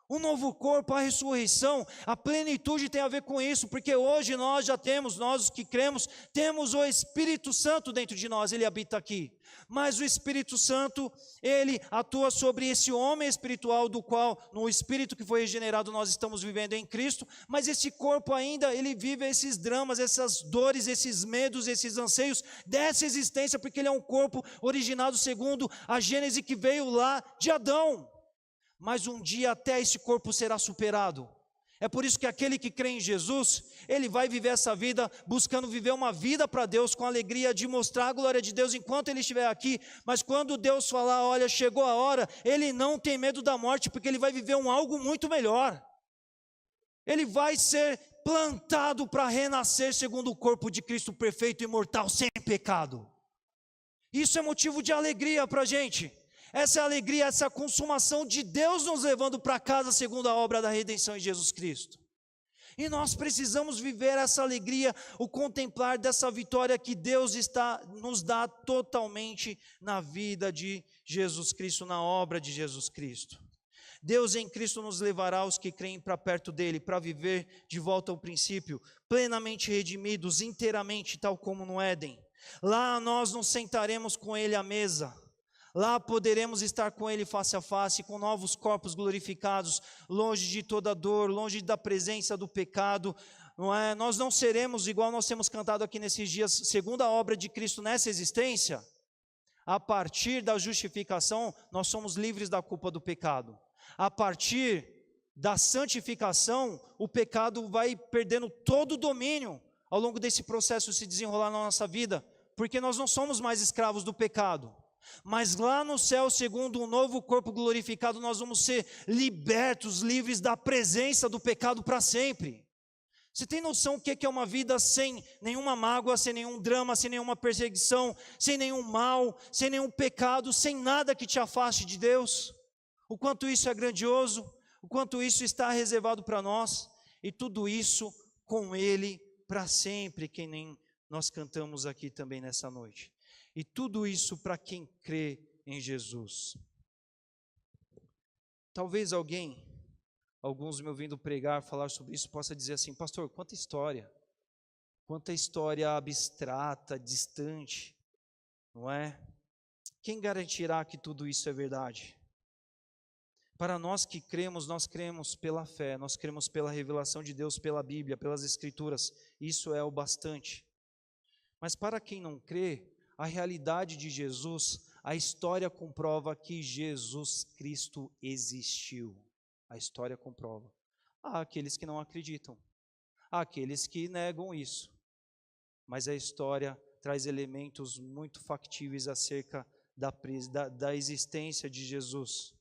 O novo corpo, a ressurreição, a plenitude tem a ver com isso, porque hoje nós já temos, nós os que cremos, temos o Espírito Santo dentro de nós, Ele habita aqui. Mas o Espírito Santo, Ele atua sobre esse homem espiritual, do qual, no Espírito que foi regenerado, nós estamos vivendo em Cristo, mas esse corpo ainda, ele vive esses dramas, essas dores, esses medos, esses anseios dessa existência, porque ele é um corpo originado segundo a Gênese que veio lá de Adão. Mas um dia até esse corpo será superado. É por isso que aquele que crê em Jesus, ele vai viver essa vida, buscando viver uma vida para Deus, com alegria de mostrar a glória de Deus enquanto ele estiver aqui. Mas quando Deus falar, olha, chegou a hora, ele não tem medo da morte, porque ele vai viver algo muito melhor. Ele vai ser plantado para renascer segundo o corpo de Cristo perfeito, imortal, sem pecado. Isso é motivo de alegria para a gente. Essa é a alegria, essa consumação de Deus nos levando para casa segundo a obra da redenção em Jesus Cristo. E nós precisamos viver essa alegria, o contemplar dessa vitória que Deus nos dá totalmente na vida de Jesus Cristo, na obra de Jesus Cristo. Deus em Cristo nos levará os que creem para perto dele, para viver de volta ao princípio, plenamente redimidos, inteiramente, tal como no Éden. Lá nós nos sentaremos com ele à mesa. Lá poderemos estar com Ele face a face, com novos corpos glorificados, longe de toda dor, longe da presença do pecado. Não é? Nós não seremos, igual nós temos cantado aqui nesses dias, segundo a obra de Cristo nessa existência. A partir da justificação, nós somos livres da culpa do pecado. A partir da santificação, o pecado vai perdendo todo o domínio ao longo desse processo se desenrolar na nossa vida, porque nós não somos mais escravos do pecado. Mas lá no céu, segundo um novo corpo glorificado, nós vamos ser libertos, livres da presença do pecado para sempre. Você tem noção o que é uma vida sem nenhuma mágoa, sem nenhum drama, sem nenhuma perseguição, sem nenhum mal, sem nenhum pecado, sem nada que te afaste de Deus? O quanto isso é grandioso, o quanto isso está reservado para nós, e tudo isso com Ele para sempre, que nem nós cantamos aqui também nessa noite. E tudo isso para quem crê em Jesus. Talvez alguns me ouvindo pregar, falar sobre isso, possa dizer assim, pastor, quanta história abstrata, distante, não é? Quem garantirá que tudo isso é verdade? Para nós que cremos, nós cremos pela fé, nós cremos pela revelação de Deus, pela Bíblia, pelas Escrituras, isso é o bastante. Mas para quem não crê, a realidade de Jesus, a história comprova que Jesus Cristo existiu. A história comprova. Há aqueles que não acreditam, há aqueles que negam isso. Mas a história traz elementos muito factíveis acerca da existência de Jesus.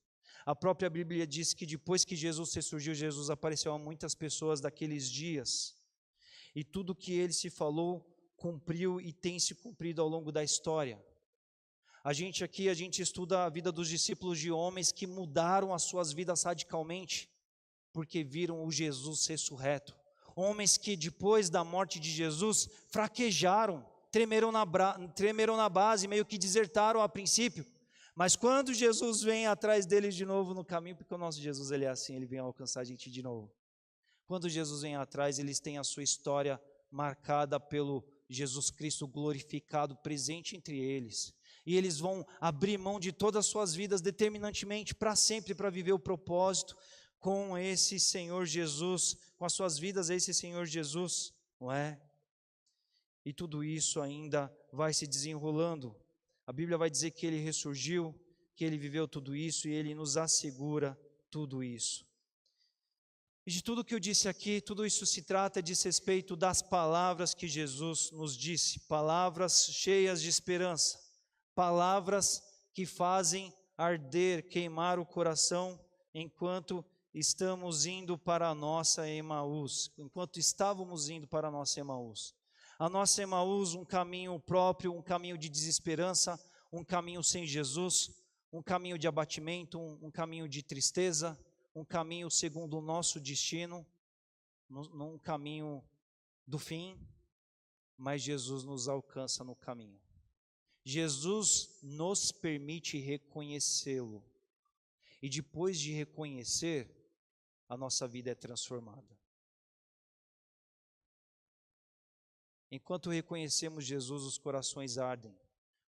A própria Bíblia diz que depois que Jesus ressurgiu, Jesus apareceu a muitas pessoas daqueles dias. E tudo que ele se falou, cumpriu e tem se cumprido ao longo da história. A gente estuda a vida dos discípulos de homens que mudaram as suas vidas radicalmente, porque viram o Jesus ressurreto. Homens que depois da morte de Jesus, fraquejaram, tremeram na base, meio que desertaram a princípio. Mas quando Jesus vem atrás deles de novo no caminho, porque o nosso Jesus ele é assim, ele vem alcançar a gente de novo. Quando Jesus vem atrás, eles têm a sua história marcada pelo Jesus Cristo glorificado, presente entre eles. E eles vão abrir mão de todas as suas vidas determinantemente para sempre, para viver o propósito com esse Senhor Jesus, com as suas vidas a esse Senhor Jesus, não é? E tudo isso ainda vai se desenrolando. A Bíblia vai dizer que Ele ressurgiu, que Ele viveu tudo isso e Ele nos assegura tudo isso. E de tudo que eu disse aqui, tudo isso se trata diz respeito das palavras que Jesus nos disse, palavras cheias de esperança, palavras que fazem arder, queimar o coração enquanto estamos indo para a nossa Emaús, enquanto estávamos indo para a nossa Emaús. A nossa Emaús, um caminho próprio, um caminho de desesperança, um caminho sem Jesus, um caminho de abatimento, um caminho de tristeza, um caminho segundo o nosso destino, num caminho do fim, mas Jesus nos alcança no caminho. Jesus nos permite reconhecê-lo. E depois de reconhecer, a nossa vida é transformada. Enquanto reconhecemos Jesus, os corações ardem,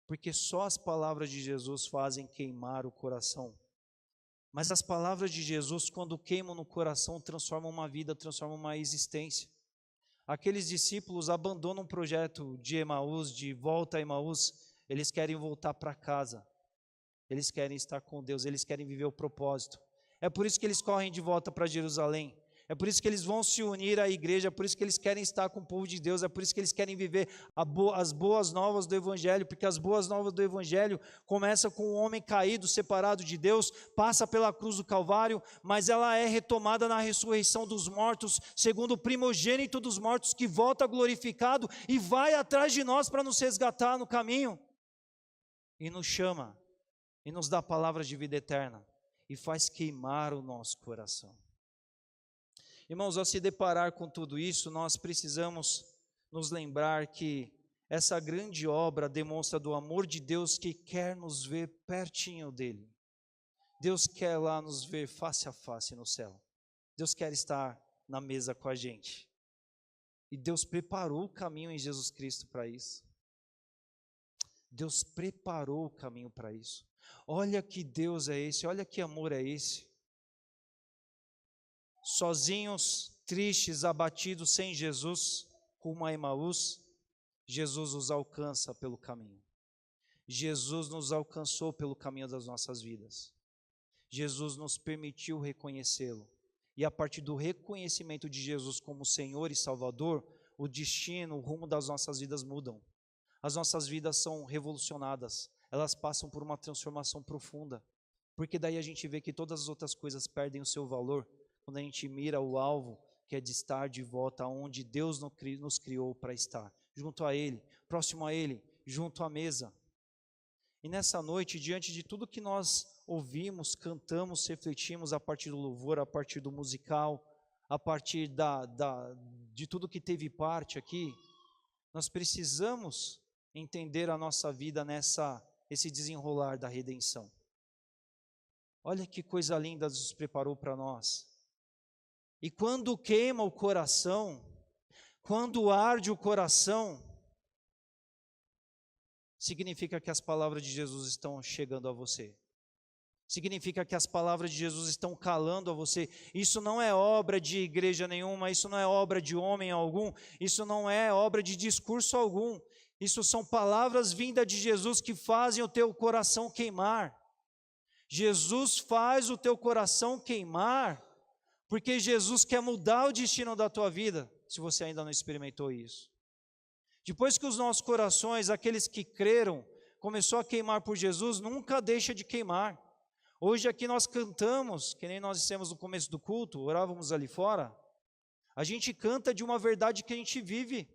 porque só as palavras de Jesus fazem queimar o coração. Mas as palavras de Jesus, quando queimam no coração, transformam uma vida, transformam uma existência. Aqueles discípulos abandonam o projeto de Emaús, de volta a Emaús, eles querem voltar para casa. Eles querem estar com Deus, eles querem viver o propósito. É por isso que eles correm de volta para Jerusalém. É por isso que eles vão se unir à igreja, é por isso que eles querem estar com o povo de Deus, é por isso que eles querem viver as boas novas do Evangelho, porque as boas novas do Evangelho começam com um homem caído, separado de Deus, passa pela cruz do Calvário, mas ela é retomada na ressurreição dos mortos, segundo o primogênito dos mortos, que volta glorificado e vai atrás de nós para nos resgatar no caminho, e nos chama, e nos dá palavras de vida eterna, e faz queimar o nosso coração. Irmãos, ao se deparar com tudo isso, nós precisamos nos lembrar que essa grande obra demonstra do amor de Deus que quer nos ver pertinho dele. Deus quer lá nos ver face a face no céu. Deus quer estar na mesa com a gente. E Deus preparou o caminho em Jesus Cristo para isso. Deus preparou o caminho para isso. Olha que Deus é esse, olha que amor é esse. Sozinhos, tristes, abatidos, sem Jesus, rumo a Emaús, Jesus os alcança pelo caminho. Jesus nos alcançou pelo caminho das nossas vidas. Jesus nos permitiu reconhecê-lo. E a partir do reconhecimento de Jesus como Senhor e Salvador, o destino, o rumo das nossas vidas mudam. As nossas vidas são revolucionadas, elas passam por uma transformação profunda. Porque daí a gente vê que todas as outras coisas perdem o seu valor, quando a gente mira o alvo, que é de estar de volta onde Deus nos criou para estar, junto a Ele, próximo a Ele, junto à mesa. E nessa noite, diante de tudo que nós ouvimos, cantamos, refletimos a partir do louvor, a partir do musical, a partir de tudo que teve parte aqui, nós precisamos entender a nossa vida esse desenrolar da redenção. Olha que coisa linda Deus preparou para nós. E quando queima o coração, quando arde o coração, significa que as palavras de Jesus estão chegando a você. Significa que as palavras de Jesus estão calando a você. Isso não é obra de igreja nenhuma, isso não é obra de homem algum, isso não é obra de discurso algum. Isso são palavras vindas de Jesus que fazem o teu coração queimar. Jesus faz o teu coração queimar, porque Jesus quer mudar o destino da tua vida, se você ainda não experimentou isso. Depois que os nossos corações, aqueles que creram, começou a queimar por Jesus, nunca deixa de queimar. Hoje aqui nós cantamos, que nem nós dissemos no começo do culto, orávamos ali fora, a gente canta de uma verdade que a gente vive.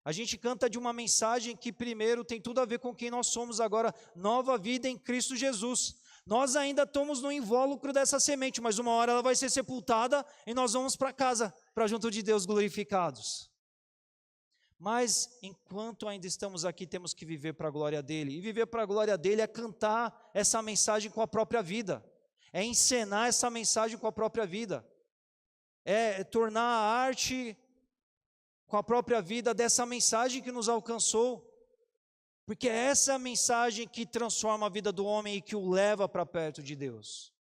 A gente canta de uma mensagem que primeiro tem tudo a ver com quem nós somos agora, nova vida em Cristo Jesus. Nós ainda estamos no invólucro dessa semente, mas uma hora ela vai ser sepultada e nós vamos para casa, para junto de Deus glorificados. Mas enquanto ainda estamos aqui, temos que viver para a glória dele. E viver para a glória dele é cantar essa mensagem com a própria vida. É encenar essa mensagem com a própria vida. É tornar a arte com a própria vida dessa mensagem que nos alcançou. Porque é essa mensagem que transforma a vida do homem e que o leva para perto de Deus.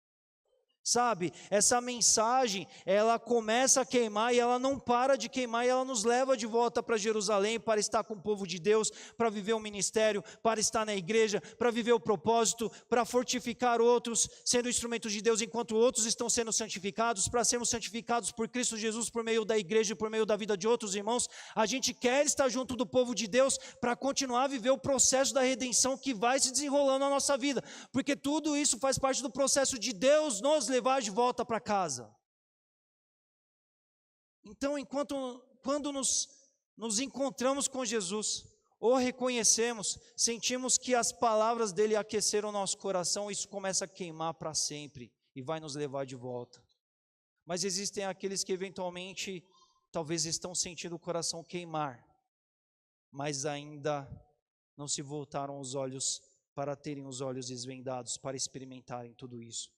Sabe, essa mensagem, ela começa a queimar e ela não para de queimar, e ela nos leva de volta para Jerusalém, para estar com o povo de Deus, para viver o ministério, para estar na igreja, para viver o propósito, para fortificar outros, sendo instrumentos de Deus, enquanto outros estão sendo santificados, para sermos santificados por Cristo Jesus, por meio da igreja e por meio da vida de outros irmãos. A gente quer estar junto do povo de Deus, para continuar a viver o processo da redenção que vai se desenrolando na nossa vida, porque tudo isso faz parte do processo de Deus nos levar de volta para casa. Então, quando nos encontramos com Jesus, ou reconhecemos, sentimos que as palavras dele aqueceram o nosso coração, isso começa a queimar para sempre e vai nos levar de volta. Mas existem aqueles que eventualmente talvez estão sentindo o coração queimar, mas ainda não se voltaram os olhos para terem os olhos desvendados, para experimentarem tudo isso.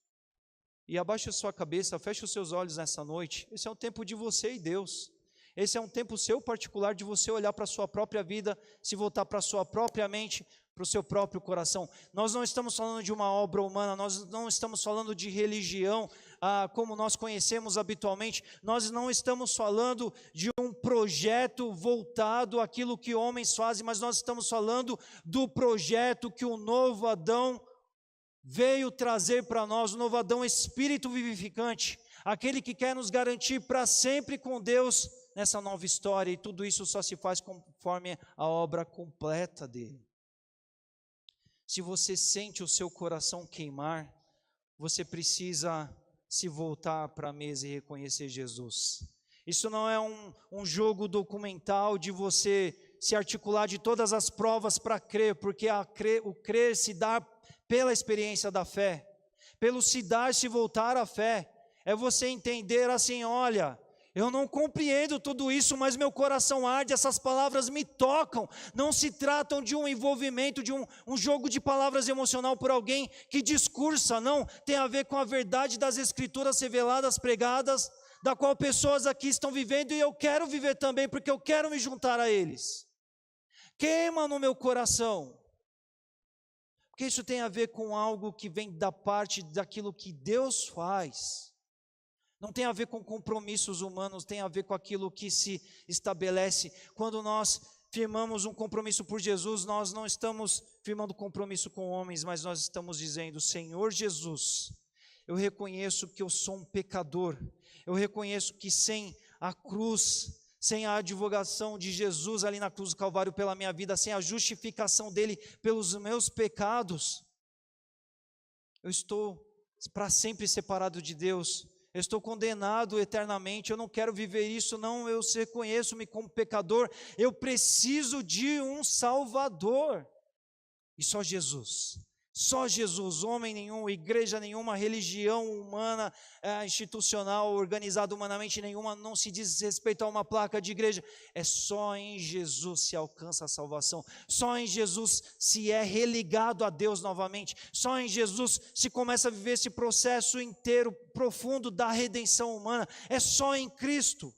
E abaixe a sua cabeça, feche os seus olhos nessa noite. Esse é um tempo de você e Deus. Esse é um tempo seu particular de você olhar para a sua própria vida, se voltar para a sua própria mente, para o seu próprio coração. Nós não estamos falando de uma obra humana, nós não estamos falando de religião, como nós conhecemos habitualmente. Nós não estamos falando de um projeto voltado àquilo que homens fazem, mas nós estamos falando do projeto que o novo Adão veio trazer para nós, o novo Adão, espírito vivificante, aquele que quer nos garantir para sempre com Deus nessa nova história, e tudo isso só se faz conforme a obra completa dele. Se você sente o seu coração queimar, você precisa se voltar para a mesa e reconhecer Jesus. Isso não é um jogo documental de você se articular de todas as provas para crer, porque o crer se dá pela experiência da fé, pelo se dar, se voltar à fé. É você entender assim: olha, eu não compreendo tudo isso, mas meu coração arde, essas palavras me tocam. Não se tratam de um envolvimento, de um jogo de palavras emocional por alguém que discursa, não. Tem a ver com a verdade das Escrituras reveladas, pregadas, da qual pessoas aqui estão vivendo, e eu quero viver também, porque eu quero me juntar a eles. Queima no meu coração, porque isso tem a ver com algo que vem da parte daquilo que Deus faz. Não tem a ver com compromissos humanos, tem a ver com aquilo que se estabelece. Quando nós firmamos um compromisso por Jesus, nós não estamos firmando compromisso com homens, mas nós estamos dizendo: Senhor Jesus, eu reconheço que eu sou um pecador, eu reconheço que sem a cruz, sem a advogação de Jesus ali na cruz do Calvário pela minha vida, sem a justificação dele pelos meus pecados, eu estou para sempre separado de Deus, eu estou condenado eternamente, eu não quero viver isso, não. Eu reconheço-me como pecador, eu preciso de um Salvador, e só Jesus, homem nenhum, igreja nenhuma, religião humana, institucional, organizada humanamente nenhuma, não se diz respeito a uma placa de igreja. É só em Jesus se alcança a salvação, só em Jesus se é religado a Deus novamente, só em Jesus se começa a viver esse processo inteiro, profundo da redenção humana, é só em Cristo.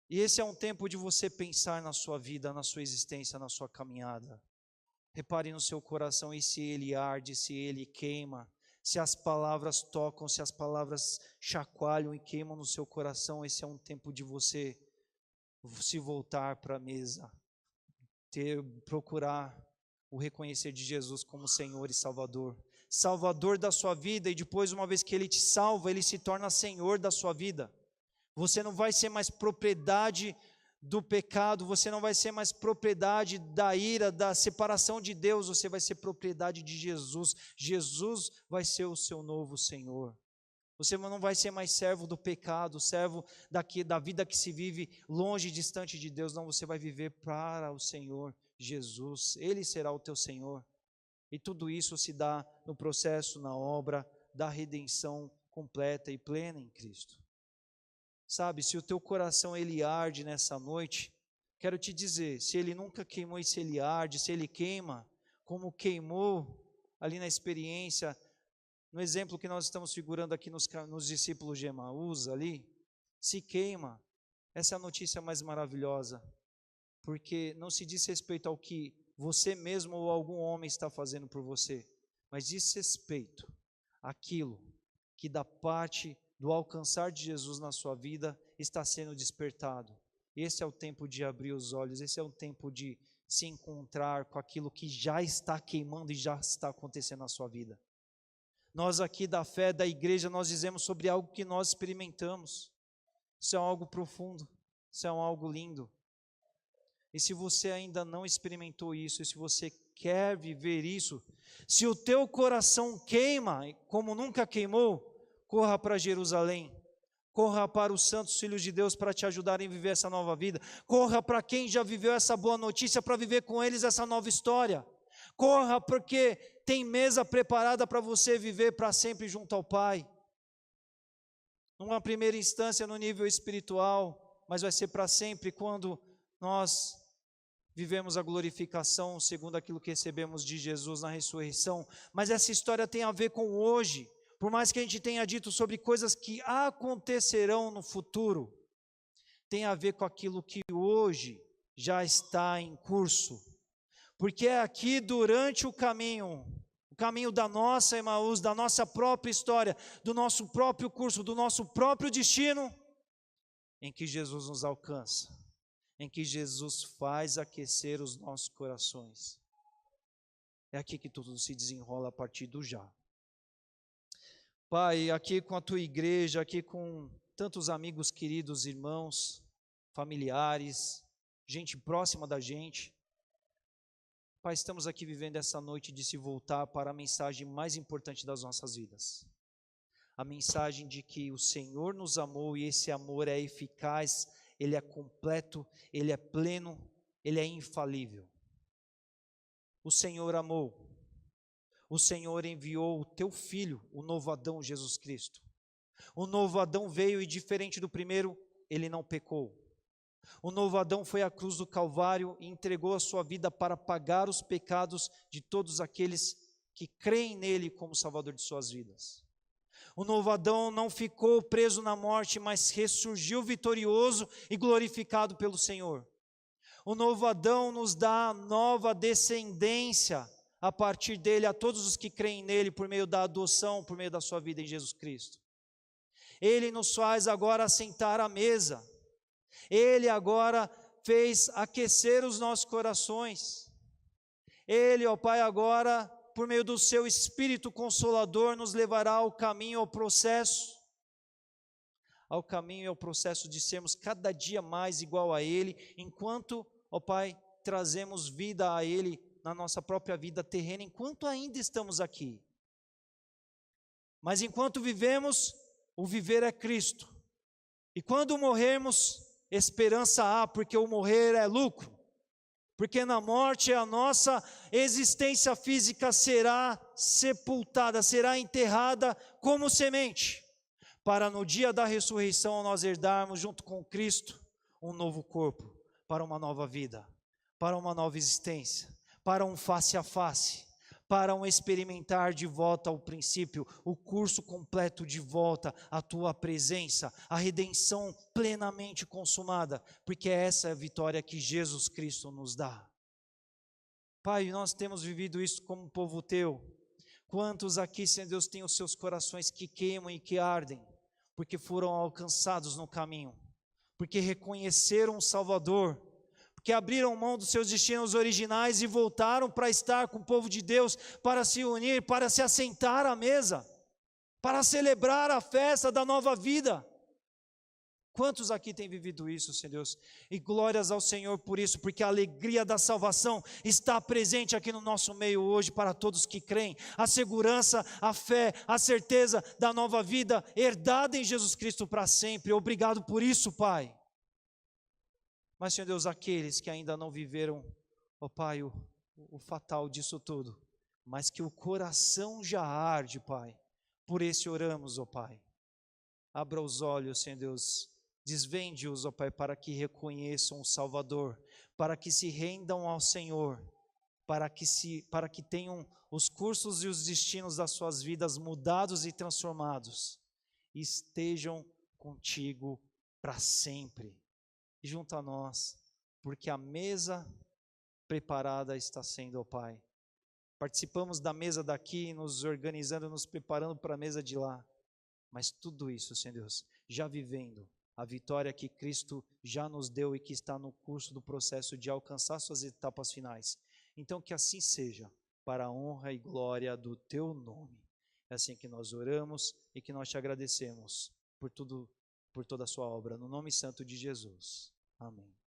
E esse é um tempo de você pensar na sua vida, na sua existência, na sua caminhada. Repare no seu coração, e se ele arde, se ele queima, se as palavras tocam, se as palavras chacoalham e queimam no seu coração, esse é um tempo de você se voltar para a mesa, procurar o reconhecer de Jesus como Senhor e Salvador, Salvador da sua vida, e depois, uma vez que Ele te salva, Ele se torna Senhor da sua vida. Você não vai ser mais propriedade do pecado, você não vai ser mais propriedade da ira, da separação de Deus, você vai ser propriedade de Jesus. Jesus vai ser o seu novo Senhor. Você não vai ser mais servo do pecado, servo da vida que se vive longe e distante de Deus, não, você vai viver para o Senhor Jesus, Ele será o teu Senhor. E tudo isso se dá no processo, na obra da redenção completa e plena em Cristo. Sabe, se o teu coração ele arde nessa noite, quero te dizer, se ele nunca queimou e se ele arde, se ele queima, como queimou ali na experiência, no exemplo que nós estamos figurando aqui nos discípulos de Emaús ali, se queima, essa é a notícia mais maravilhosa, porque não se diz respeito ao que você mesmo ou algum homem está fazendo por você, mas diz respeito aquilo que da parte do alcançar de Jesus na sua vida está sendo despertado. Esse é o tempo de abrir os olhos, esse é o tempo de se encontrar com aquilo que já está queimando e já está acontecendo na sua vida. Nós aqui da fé da igreja, nós dizemos sobre algo que nós experimentamos. Isso é algo profundo, isso é algo lindo. E se você ainda não experimentou isso, e se você quer viver isso, se o teu coração queima como nunca queimou, corra para Jerusalém, corra para os santos filhos de Deus para te ajudarem a viver essa nova vida, corra para quem já viveu essa boa notícia para viver com eles essa nova história, corra porque tem mesa preparada para você viver para sempre junto ao Pai, numa primeira instância no nível espiritual, mas vai ser para sempre quando nós vivemos a glorificação segundo aquilo que recebemos de Jesus na ressurreição. Mas essa história tem a ver com hoje, por mais que a gente tenha dito sobre coisas que acontecerão no futuro, tem a ver com aquilo que hoje já está em curso, porque é aqui durante o caminho da nossa Emaús, da nossa própria história, do nosso próprio curso, do nosso próprio destino, em que Jesus nos alcança, em que Jesus faz aquecer os nossos corações. É aqui que tudo se desenrola a partir do já. Pai, aqui com a tua igreja, aqui com tantos amigos queridos, irmãos, familiares, gente próxima da gente, Pai, estamos aqui vivendo essa noite de se voltar para a mensagem mais importante das nossas vidas. A mensagem de que o Senhor nos amou e esse amor é eficaz, Ele é completo, Ele é pleno, Ele é infalível. O Senhor amou, o Senhor enviou o teu Filho, o novo Adão, Jesus Cristo. O novo Adão veio e diferente do primeiro, ele não pecou. O novo Adão foi à cruz do Calvário e entregou a sua vida para pagar os pecados de todos aqueles que creem nele como Salvador de suas vidas. O novo Adão não ficou preso na morte, mas ressurgiu vitorioso e glorificado pelo Senhor. O novo Adão nos dá nova descendência a partir dele, a todos os que creem nele por meio da adoção, por meio da sua vida em Jesus Cristo. Ele nos faz agora assentar à mesa. Ele agora fez aquecer os nossos corações. Ele, ó Pai, agora, por meio do seu Espírito Consolador, nos levará ao caminho, ao processo de sermos cada dia mais igual a Ele, enquanto, ó Pai, trazemos vida a Ele na nossa própria vida terrena, enquanto ainda estamos aqui. Mas enquanto vivemos, o viver é Cristo. E quando morrermos, esperança há, porque o morrer é lucro. Porque na morte a nossa existência física será sepultada, será enterrada como semente, para no dia da ressurreição nós herdarmos junto com Cristo um novo corpo, para uma nova vida, para uma nova existência, para um face a face, para um experimentar de volta ao princípio, o curso completo de volta à tua presença, a redenção plenamente consumada, porque essa é a vitória que Jesus Cristo nos dá. Pai, nós temos vivido isso como povo teu. Quantos aqui, Senhor Deus, têm os seus corações que queimam e que ardem, porque foram alcançados no caminho, porque reconheceram o Salvador, que abriram mão dos seus destinos originais e voltaram para estar com o povo de Deus, para se unir, para se assentar à mesa, para celebrar a festa da nova vida. Quantos aqui têm vivido isso, Senhor Deus? E glórias ao Senhor por isso, porque a alegria da salvação está presente aqui no nosso meio hoje para todos que creem. A segurança, a fé, a certeza da nova vida herdada em Jesus Cristo para sempre. Obrigado por isso, Pai. Mas, Senhor Deus, aqueles que ainda não viveram, ó Pai, o fatal disso tudo, mas que o coração já arde, Pai, por esse oramos, ó Pai. Abra os olhos, Senhor Deus, desvende-os, ó Pai, para que reconheçam o Salvador, para que se rendam ao Senhor, para que tenham os cursos e os destinos das suas vidas mudados e transformados, e estejam contigo para sempre. Junto a nós, porque a mesa preparada está sendo, ó Pai, participamos da mesa daqui, nos organizando, nos preparando para a mesa de lá. Mas tudo isso, Senhor Deus, já vivendo a vitória que Cristo já nos deu e que está no curso do processo de alcançar suas etapas finais. Então que assim seja, para a honra e glória do Teu nome. É assim que nós oramos e que nós te agradecemos por tudo, por toda a sua obra, no nome santo de Jesus. Amém.